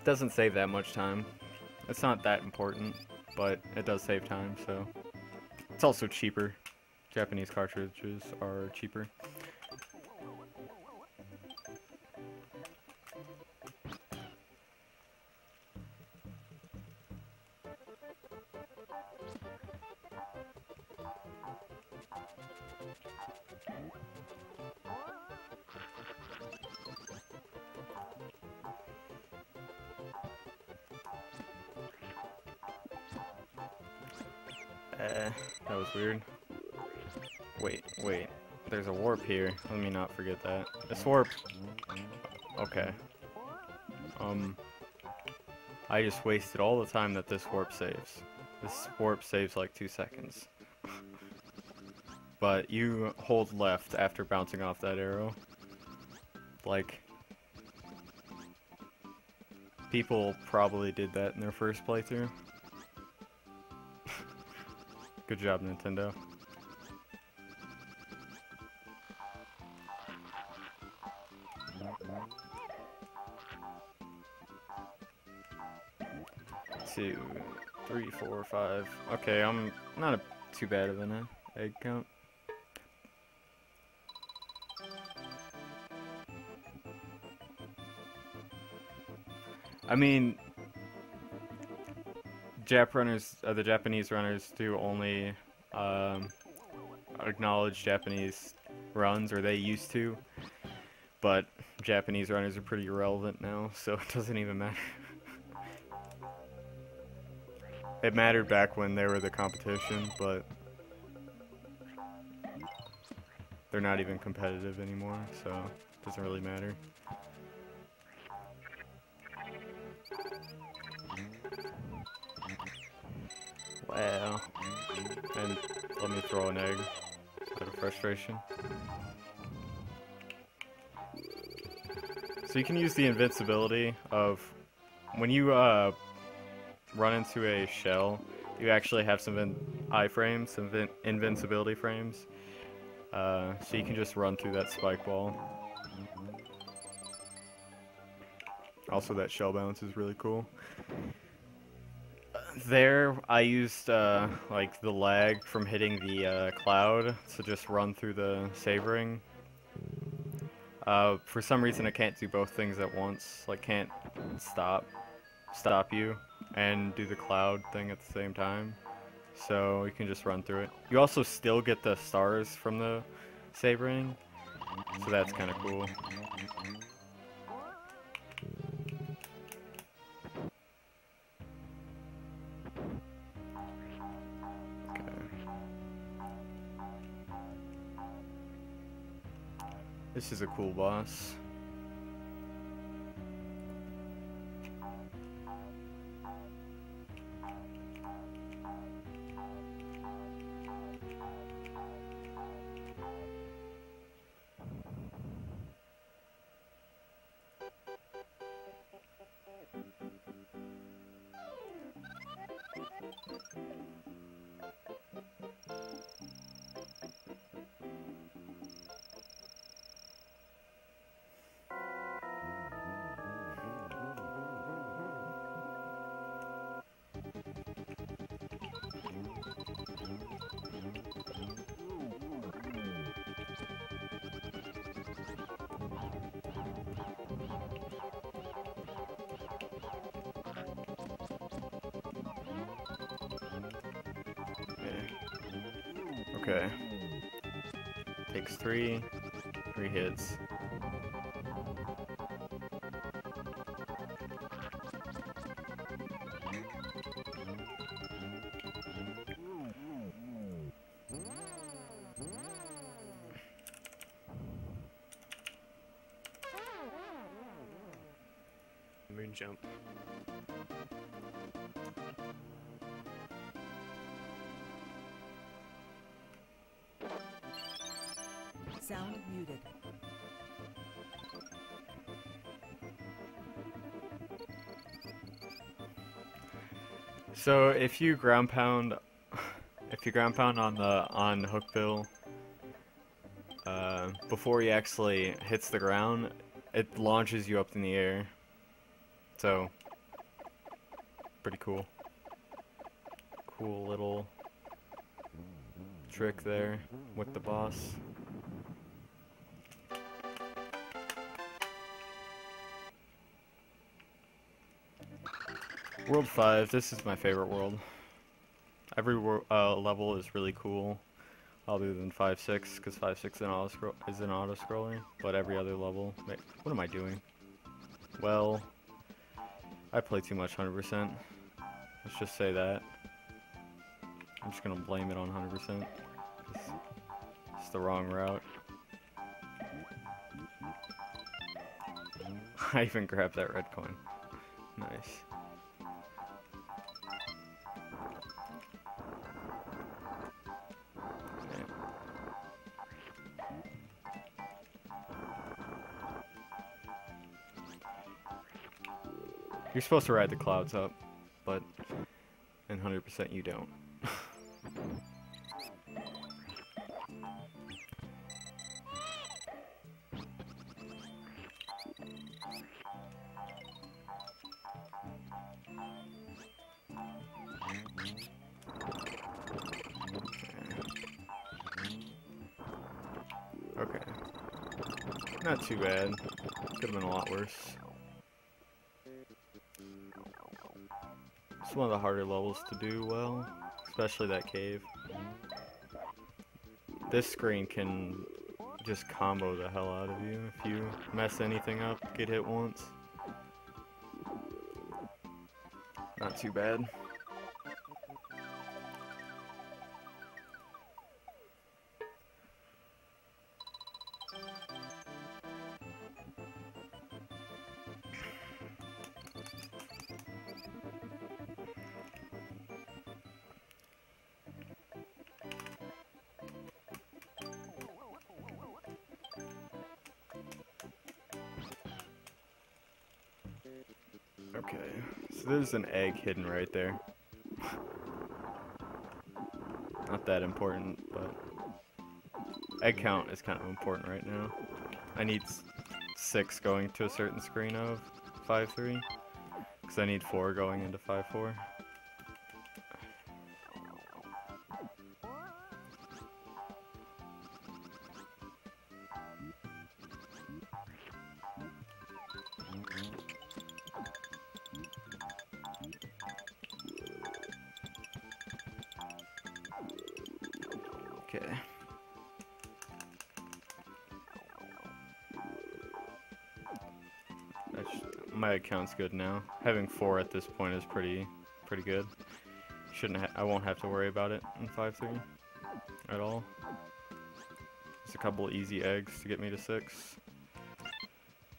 Doesn't save that much time. It's not that important, but it does save time, so it's also cheaper. Japanese cartridges are cheaper. That was weird. Wait. There's a warp here. Let me not forget that. This warp... Okay. I just wasted all the time that this warp saves. This warp saves like 2 seconds. But you hold left after bouncing off that arrow. Like... People probably did that in their first playthrough. Good job, Nintendo. Two, 3, 4, 5. Okay, I'm not too bad of an egg count. I mean, the Japanese runners do only acknowledge Japanese runs, or they used to. But Japanese runners are pretty irrelevant now, so it doesn't even matter. It mattered back when they were the competition, but they're not even competitive anymore, so it doesn't really matter. Wow. And let me throw an egg out of frustration. So you can use the invincibility of when you run into a shell, you actually have some iframes, some invincibility frames. So you can just run through that spike wall. Also, that shell bounce is really cool. There, I used like the lag from hitting the cloud to just run through the save ring. For some reason, I can't do both things at once. Like, can't stop you and do the cloud thing at the same time. So you can just run through it. You also still get the stars from the save ring, so that's kind of cool. This is a cool boss. Okay. Takes three hits. Moon jump. Sound muted. So if you ground pound on hookbill before he actually hits the ground, it launches you up in the air. So pretty cool. Cool little trick there with the boss. World 5, this is my favorite world. Every level is really cool, other than 5-6, because 5-6 isn't auto-scrolling, but every other level... Wait, what am I doing? Well, I play too much 100%. Let's just say that. I'm just gonna blame it on 100%. It's the wrong route. I even grabbed that red coin. Nice. You're supposed to ride the clouds up, but in 100% you don't. Okay. Not too bad. Could have been a lot worse. It's one of the harder levels to do well, especially that cave. This screen can just combo the hell out of you if you mess anything up, get hit once. Not too bad. Okay, so there's an egg hidden right there. Not that important, but egg count is kind of important right now. I need 6 going to a certain screen of 5-3, because I need 4 going into 5-4. Okay. My account's good now. Having 4 at this point is pretty good. I won't have to worry about it in 5-3 at all. Just a couple easy eggs to get me to 6.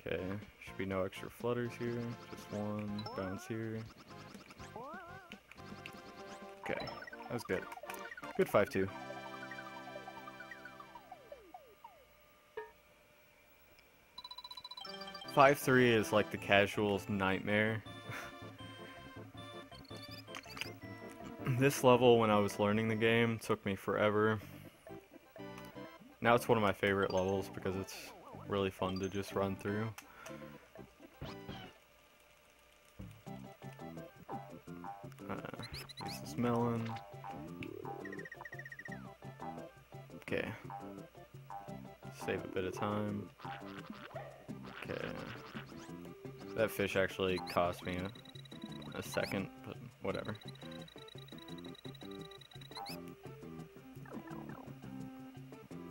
Okay, should be no extra flutters here. Just 1 bounce here. Okay, that was good. Good 5-2. (5-3) is like the casual's nightmare. This level, when I was learning the game, took me forever. Now it's one of my favorite levels because it's really fun to just run through. Use this melon. Okay. Save a bit of time. Okay. That fish actually cost me a second, but whatever.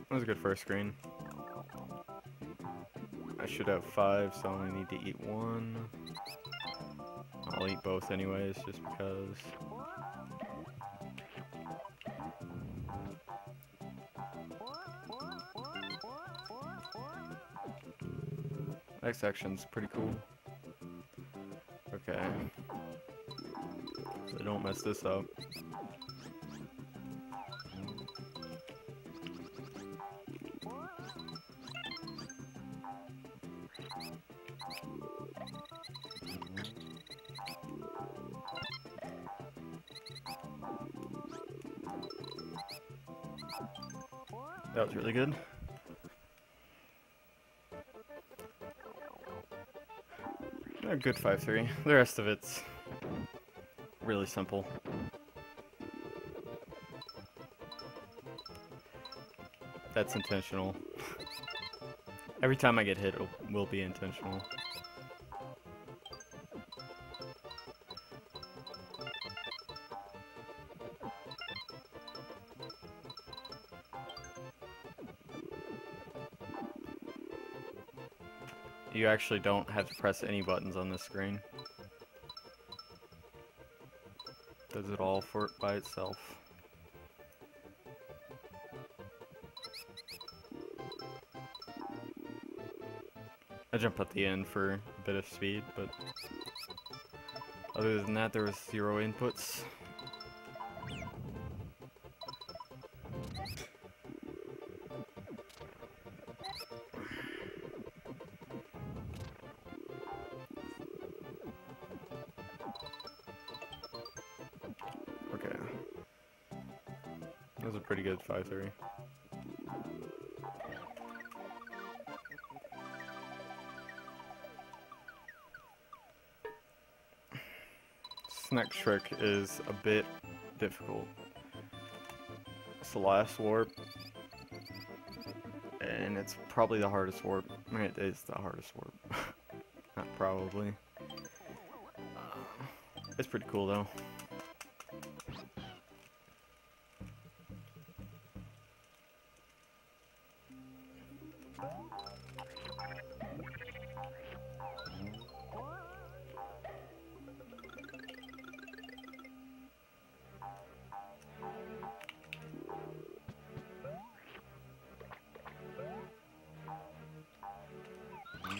That was a good first screen. I should have 5, so I only need to eat 1. I'll eat both anyways, just because. Next section's pretty cool. Okay. So don't mess this up. That was really good. A good 5-3. The rest of it's really simple. That's intentional. Every time I get hit, it will be intentional. You actually don't have to press any buttons on this screen. Does it all for it by itself. I jump at the end for a bit of speed, but other than that, there was 0 inputs. was a pretty good 5-3. This next trick is a bit difficult. It's the last warp, and it's probably the hardest warp. I mean, it is the hardest warp. Not probably. It's pretty cool though.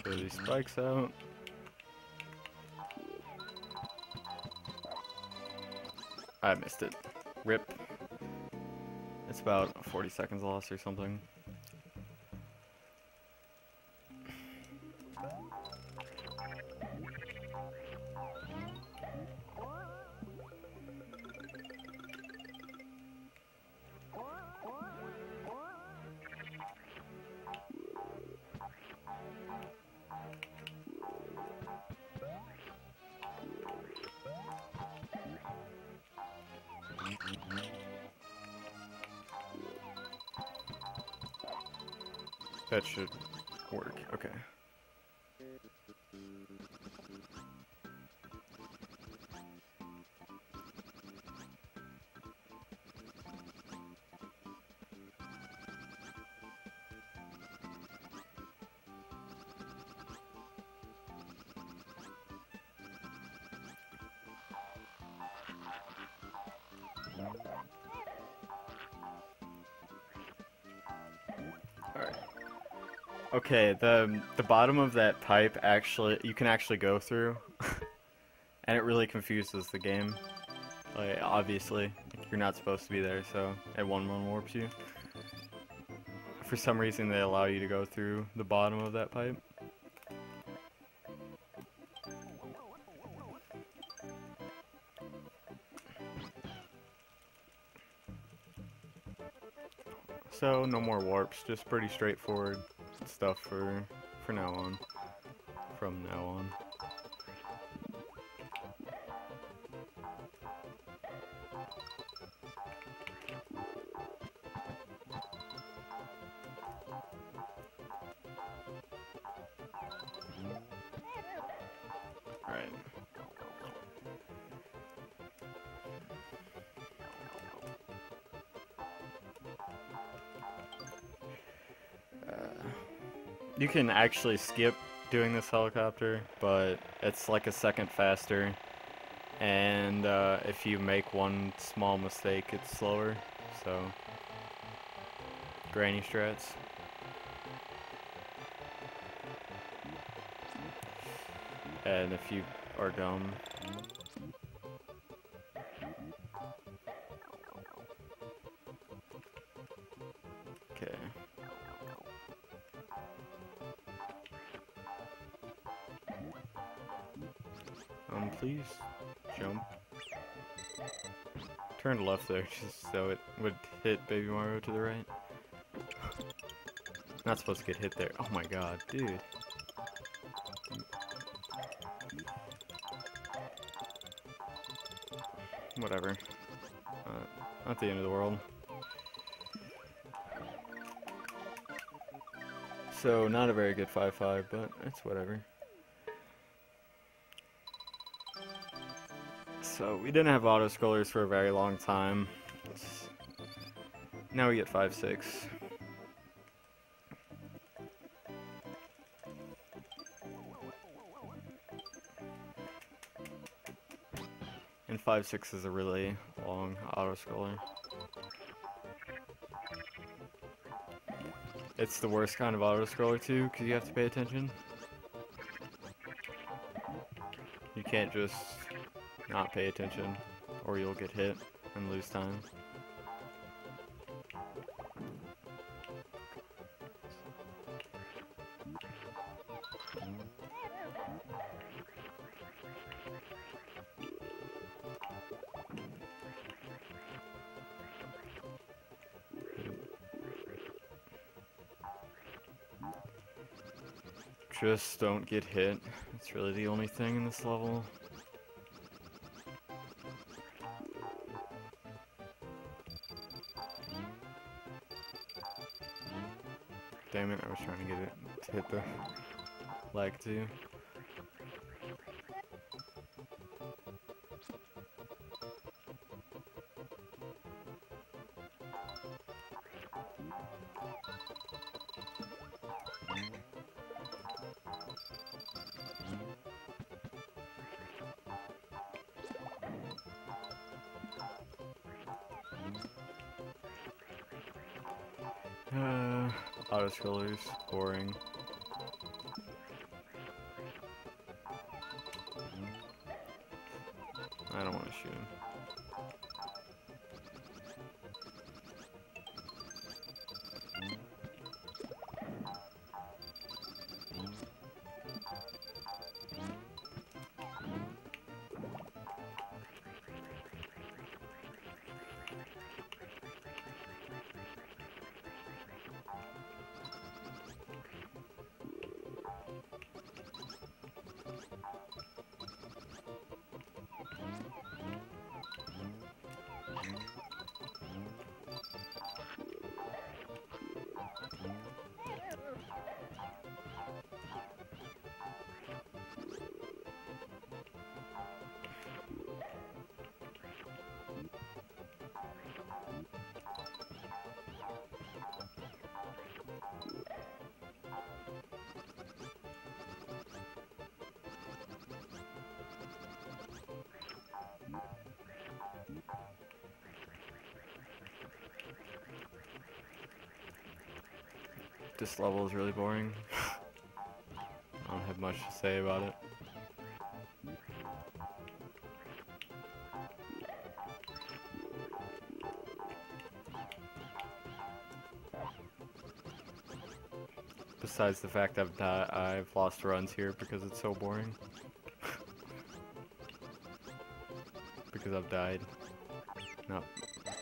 Throw these spikes out. I missed it. Rip. It's about 40 seconds lost or something. That should work. Okay. Alright. Okay, the bottom of that pipe actually you can actually go through, and it really confuses the game. Like, obviously, you're not supposed to be there, so it 1-1 warps you. For some reason, they allow you to go through the bottom of that pipe. So no more warps, just pretty straightforward stuff for now on. From now on. Alright. You can actually skip doing this helicopter, but it's like a second faster, and if you make one small mistake, it's slower, so granny strats. And if you are dumb, okay. Please jump. Turn left there just so it would hit Baby Mario to the right. Not supposed to get hit there. Oh my god, dude. Whatever. Not the end of the world. So, not a very good 5-5, but it's whatever. So, we didn't have auto-scrollers for a very long time. Now we get 5-6. And 5-6 is a really long auto-scroller. It's the worst kind of auto-scroller too, because you have to pay attention. You can't just not pay attention, or you'll get hit and lose time. Just don't get hit. It's really the only thing in this level. Damn it, I was trying to get it to hit the leg too. Auto-scrollers, boring. I don't want to shoot him. This level is really boring. I don't have much to say about it. Besides the fact I've lost runs here because it's so boring. Because I've died. Not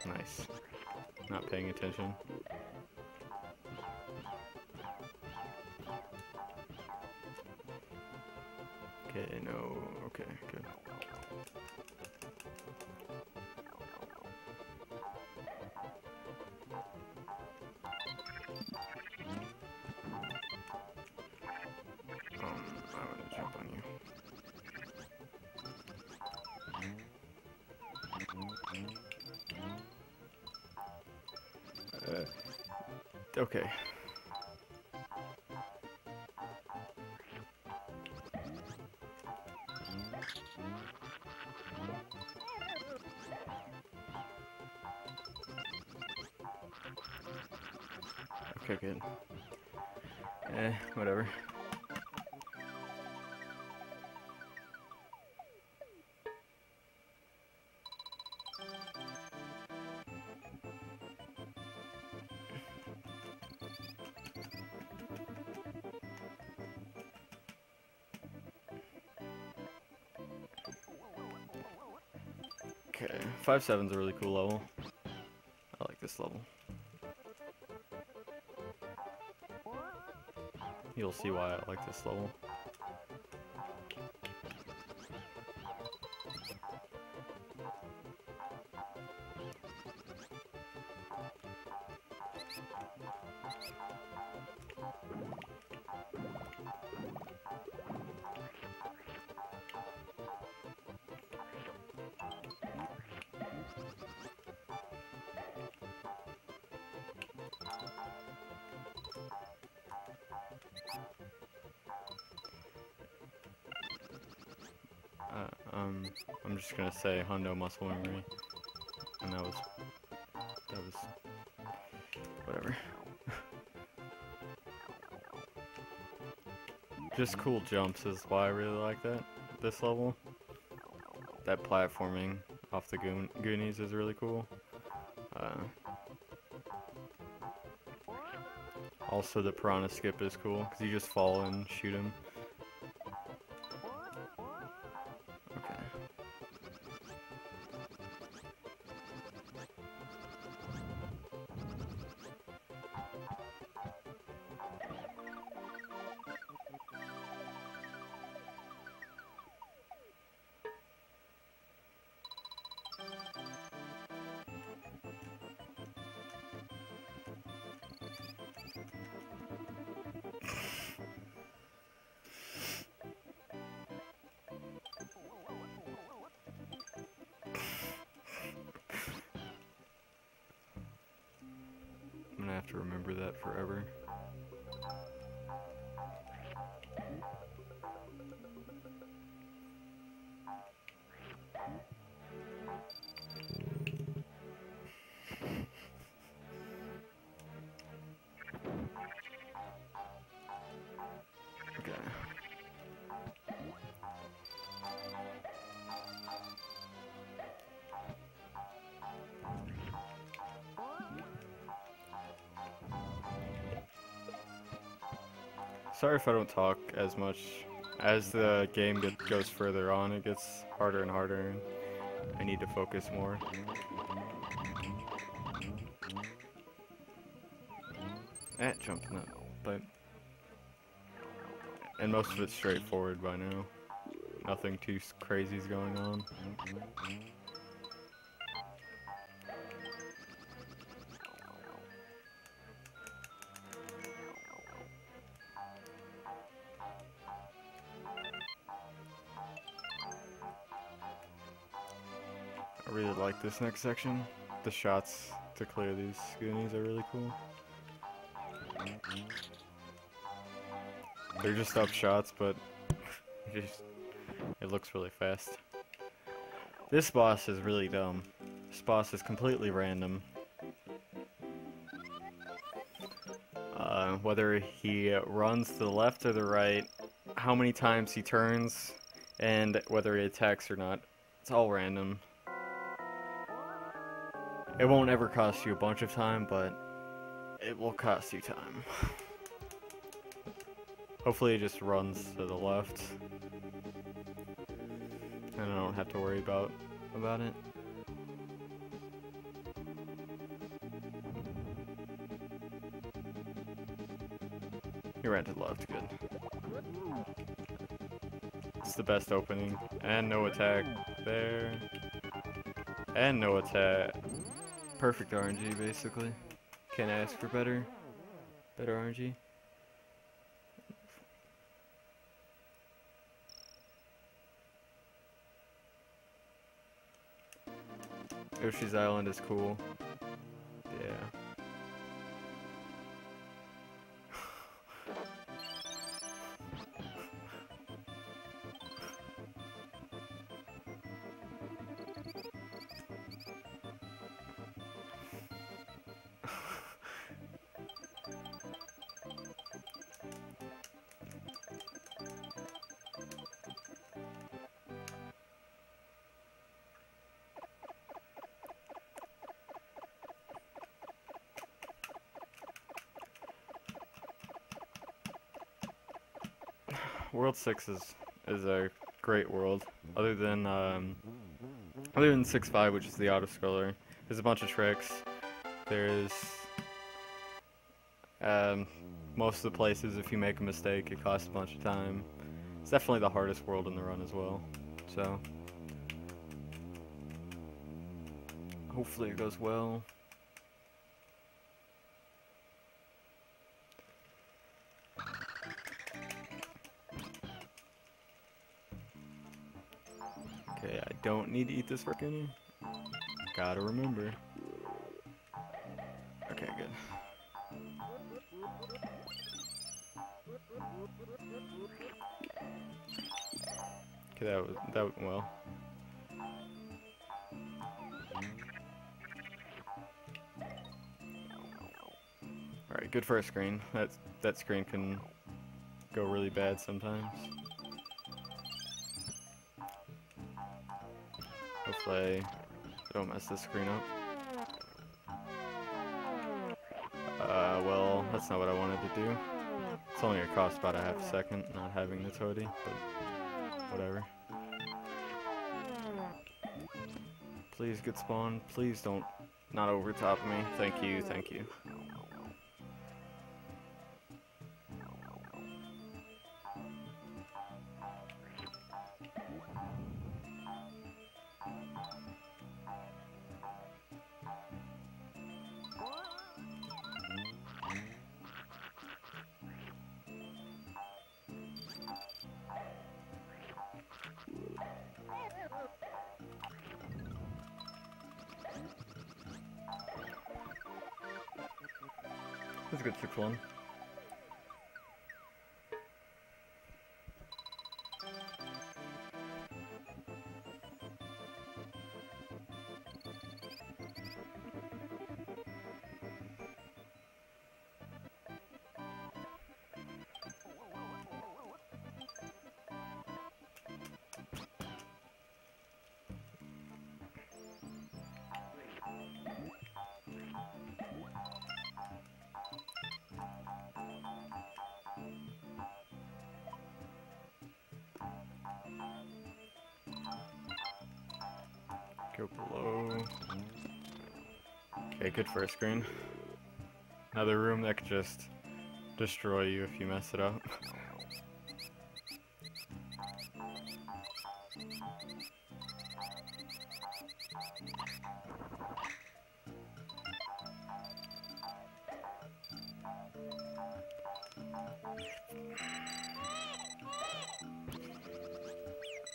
nice. Not paying attention. Okay, no. Okay, good. I'm gonna jump on you. Okay. Okay, good. Whatever. Okay, 5-7's a really cool level. I like this level. You'll see why I like this level. I'm just gonna say hundo muscle memory, and that was whatever. Just cool jumps is why I really like this level. That platforming off the Goonies is really cool. Also the piranha skip is cool because you just fall and shoot him. to remember that forever. Okay. Sorry if I don't talk as much. As the game goes further on, it gets harder and harder, and I need to focus more. Jumping that, but and most of it's straightforward by now. Nothing too crazy is going on. I really like this next section. The shots to clear these goonies are really cool. They're just up shots, but it looks really fast. This boss is really dumb. This boss is completely random. Whether he runs to the left or the right, how many times he turns, and whether he attacks or not, it's all random. It won't ever cost you a bunch of time, but it will cost you time. Hopefully it just runs to the left, and I don't have to worry about it. He ran to the left, good. It's the best opening, and no attack there, and no attack. Perfect RNG, basically. Can't ask for better RNG. Yoshi's Island is cool. Yeah. World 6 is a great world. Other than 6-5, which is the auto-scroller, there's a bunch of tricks. There's most of the places, if you make a mistake, it costs a bunch of time. It's definitely the hardest world in the run as well. So hopefully it goes well. Okay, I don't need to eat this raccoon. Gotta remember. Okay, good. Okay, that went well. Alright, good first screen. That screen can go really bad sometimes. Hopefully I don't mess this screen up. Well, that's not what I wanted to do. It's only gonna cost about a half a second not having the toady, but whatever. Please get spawned. Please don't not overtop me. Thank you, thank you. That's a good 6-1. Go below. Okay, good first screen. Another room that could just destroy you if you mess it up.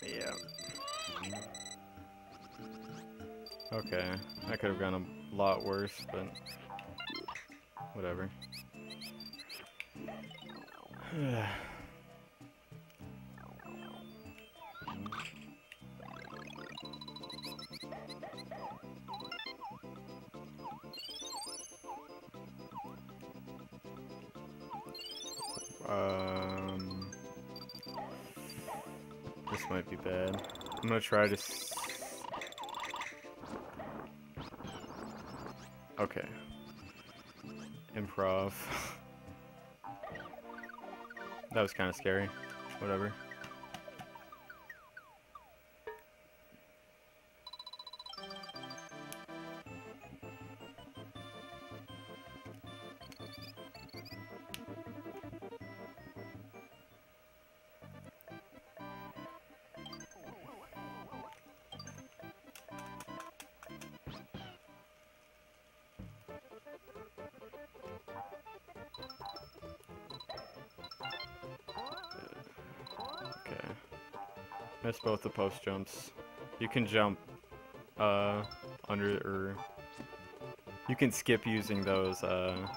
Yeah. Okay, that could have gone a lot worse, but whatever. This might be bad. I'm gonna try to. Okay. Improv. That was kind of scary. Whatever. Okay. Missed both the post jumps. You can jump under, or you can skip using those the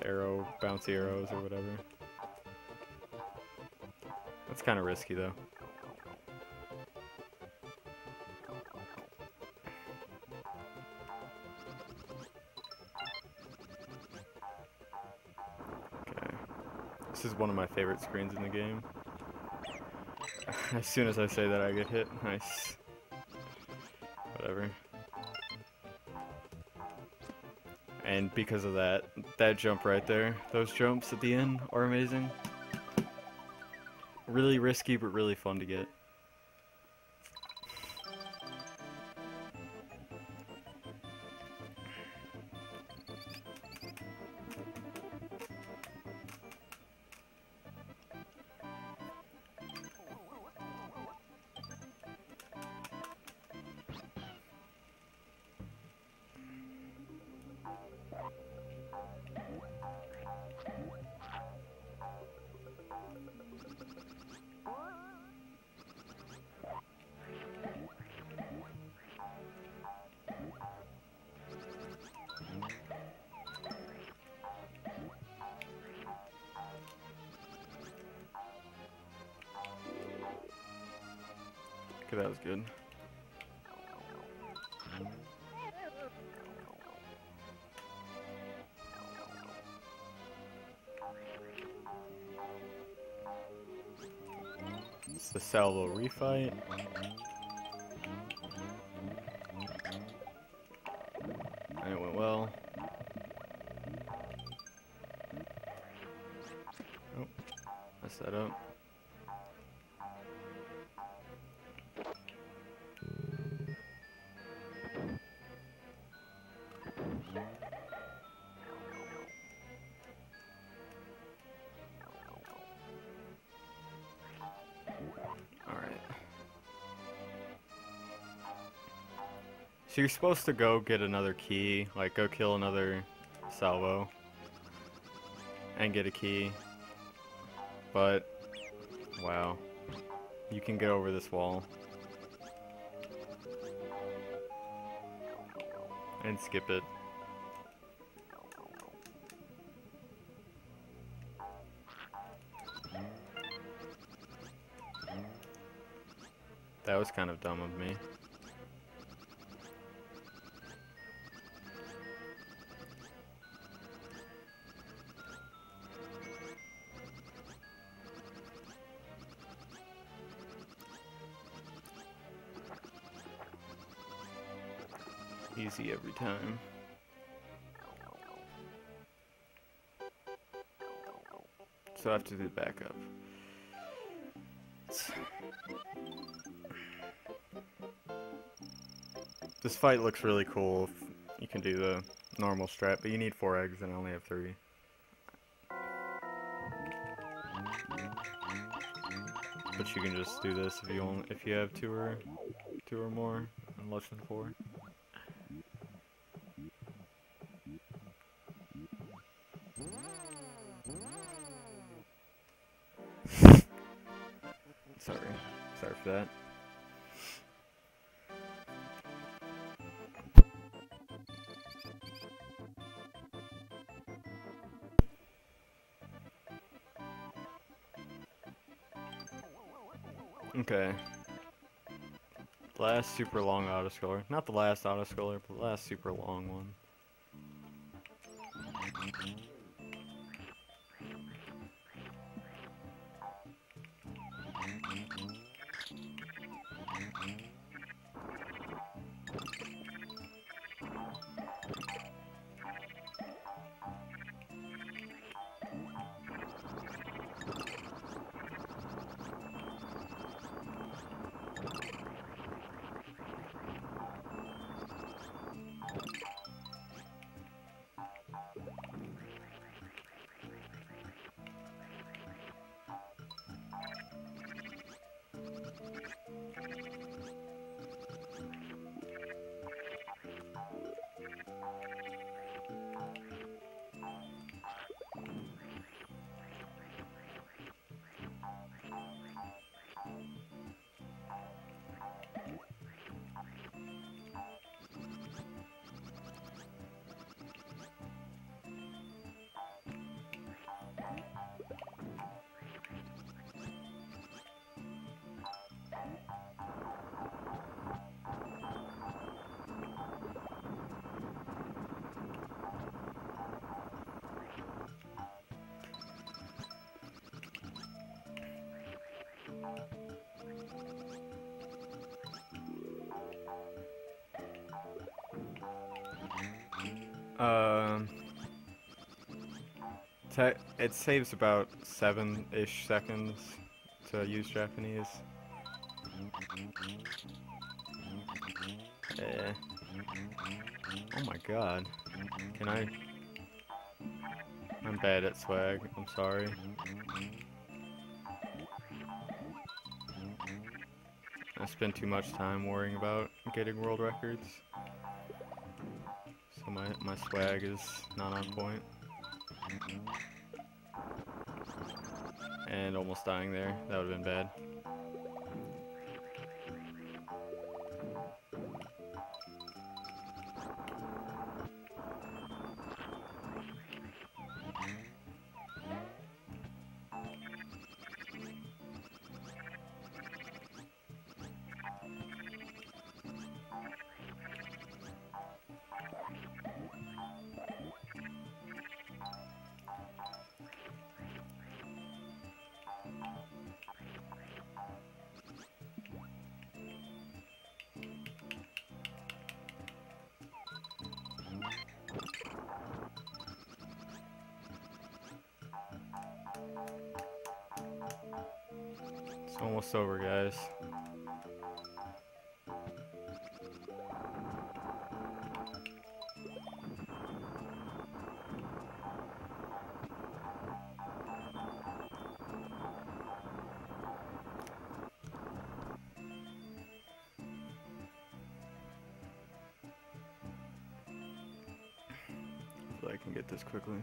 arrow bouncy arrows or whatever. That's kind of risky though. Okay. This is one of my favorite screens in the game. As soon as I say that, I get hit. Nice. Whatever. And because of that jump right there, those jumps at the end are amazing. Really risky, but really fun to get. Okay, that was good. It's the salvo refight. And it went well. Oh, messed that up. So you're supposed to go get another key, like go kill another salvo and get a key, but wow, you can get over this wall and skip it. That was kind of dumb of me. Easy every time. So I have to do the backup. This fight looks really cool. You can do the normal strat, but you need 4 eggs and I only have 3. But you can just do this if you have two or more and less than 4. Sorry for that. Okay. Last super long autoscroller. Not the last autoscroller, but the last super long one. It saves about 7-ish seconds to use Japanese. Oh my god. Can I? I'm bad at swag, I'm sorry. I spend too much time worrying about getting world records. So my swag is not on point. And almost dying there. That would have been bad. It's almost over, guys. Hopefully I can get this quickly.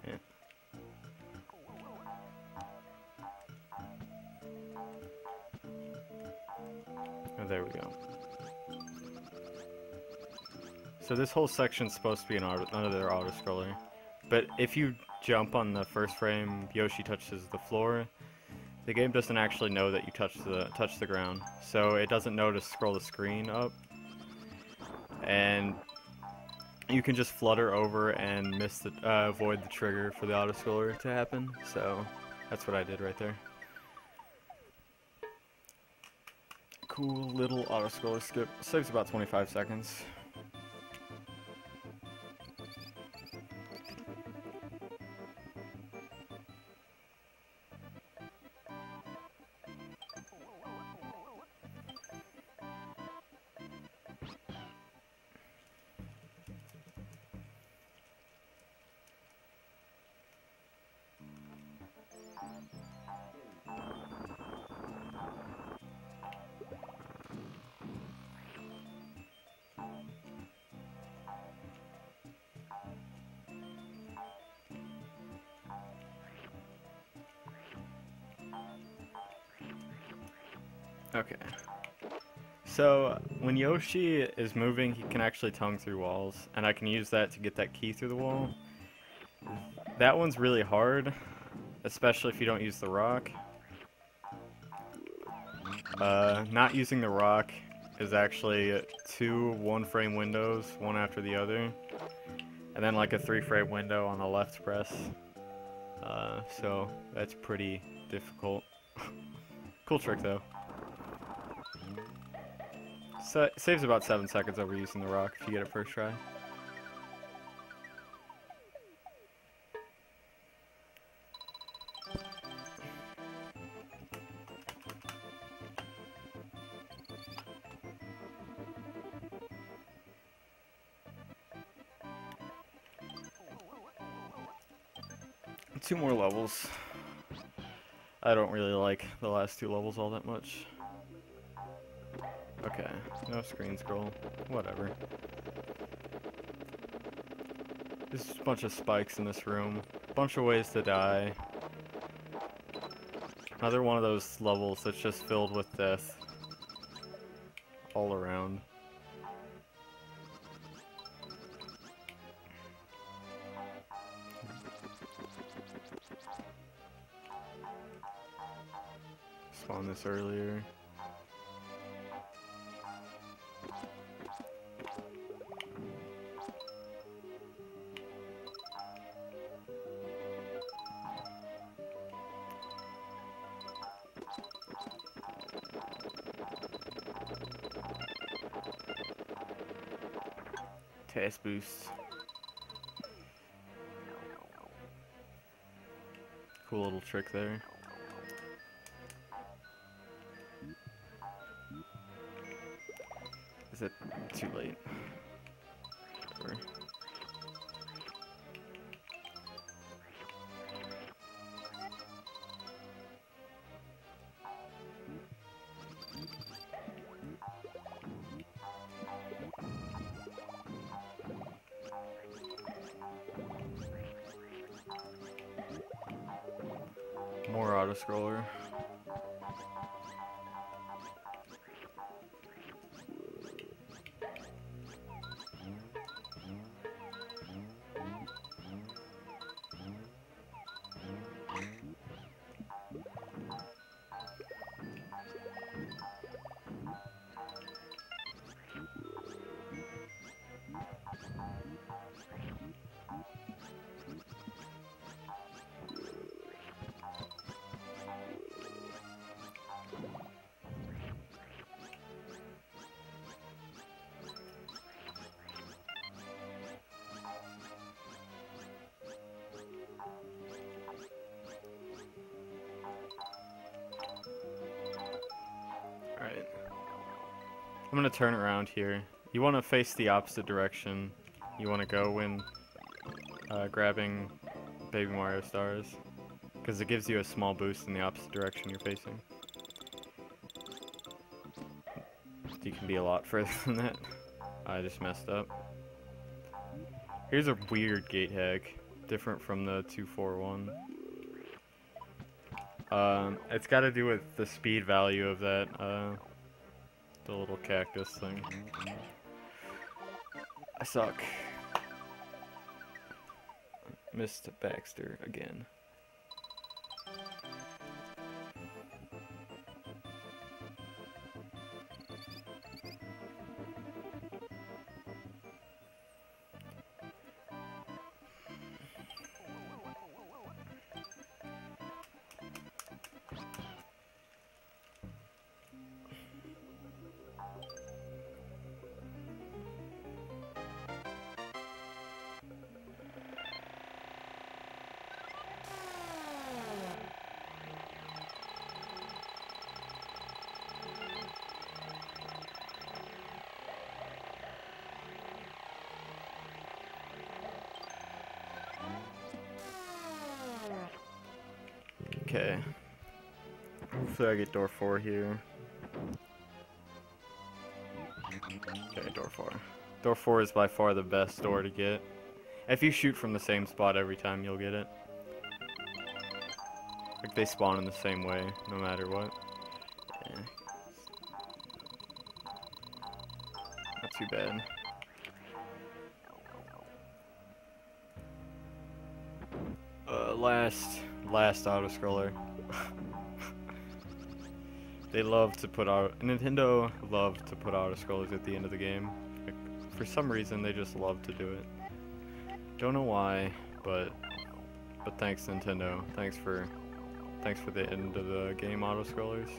Yeah. Oh, there we go. So this whole section's supposed to be another auto-scroller. But if you jump on the first frame, Yoshi touches the floor, the game doesn't actually know that you touch the ground. So it doesn't know to scroll the screen up. And you can just flutter over and miss the avoid the trigger for the auto-scroller to happen. So that's what I did right there. Cool little auto-scroller skip. Saves about 25 seconds. Okay. So, when Yoshi is moving, he can actually tongue through walls, and I can use that to get that key through the wall. That one's really hard, especially if you don't use the rock. Not using the rock is actually 2 one-frame windows, one after the other, and then like a 3-frame window on the left press. So, that's pretty difficult. Cool trick, though. Saves about 7 seconds over using the rock if you get it first try. Two more levels. I don't really like the last 2 levels all that much. Okay, no screen scroll. Whatever. There's just a bunch of spikes in this room. Bunch of ways to die. Another one of those levels that's just filled with death. All around. Spawned this earlier. Task boost. Cool little trick there. Is it too late? Or... More auto-scroller. Alright. I'm gonna turn around here. You want to face the opposite direction. You want to go when grabbing Baby Mario stars, because it gives you a small boost in the opposite direction you're facing. You can be a lot further than that. I just messed up. Here's a weird gate hack, different from the 241. It's got to do with the speed value of that, the little cactus thing. I suck. Missed Baxter again. Okay. Hopefully I get door 4 here. Okay, door 4. Door 4 is by far the best door to get. If you shoot from the same spot every time, you'll get it. Like, they spawn in the same way, no matter what. Yeah. Not too bad. Last auto-scroller. They love to put out... Nintendo love to put auto-scrollers at the end of the game. Like, for some reason, they just love to do it. Don't know why, but thanks Nintendo. Thanks for the end of the game auto-scrollers.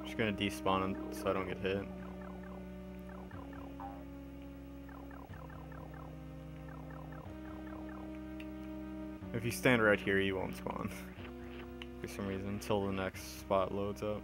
Just gonna despawn him so I don't get hit. If you stand right here, you won't spawn for some reason until the next spot loads up.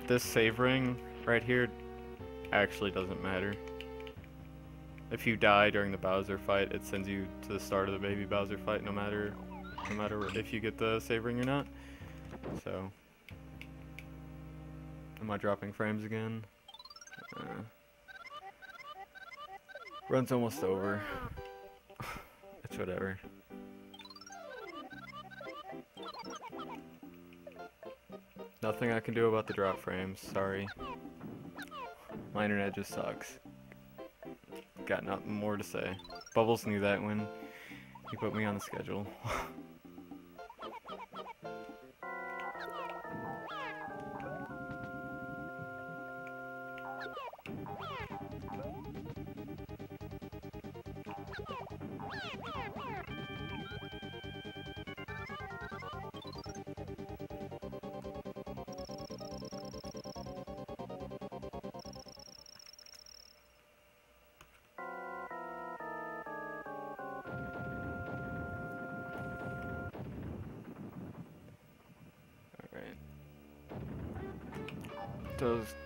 This save ring right here actually doesn't matter. If you die during the Bowser fight, it sends you to the start of the baby Bowser fight, no matter if you get the save ring or not. So, am I dropping frames again? Run's almost over. It's whatever. Nothing I can do about the drop frames, sorry. My internet just sucks. Got nothing more to say. Bubbles knew that when he put me on the schedule.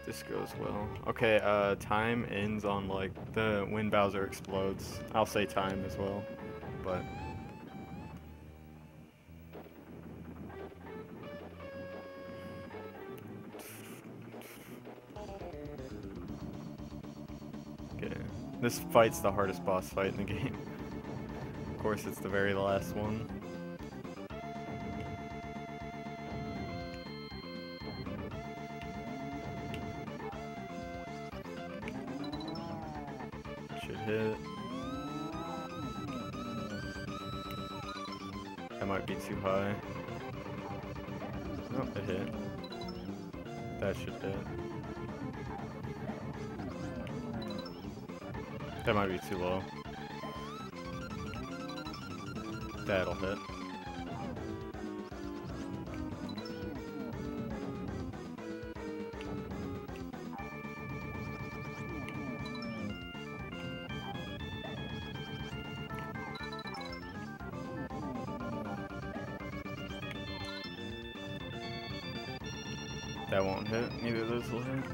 This goes well. Okay, time ends on like when Bowser explodes. I'll say time as well, but okay. This fight's the hardest boss fight in the game. Of course, it's the very last one. Hit. That might be too high. Nope, it hit. That should hit. That might be too low. That'll hit. That won't hit. Neither of those will hit.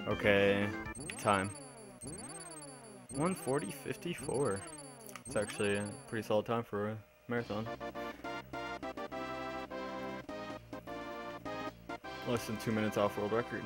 Okay, time. 1:40:54. It's actually a pretty solid time for a marathon. Less than 2 minutes off world record.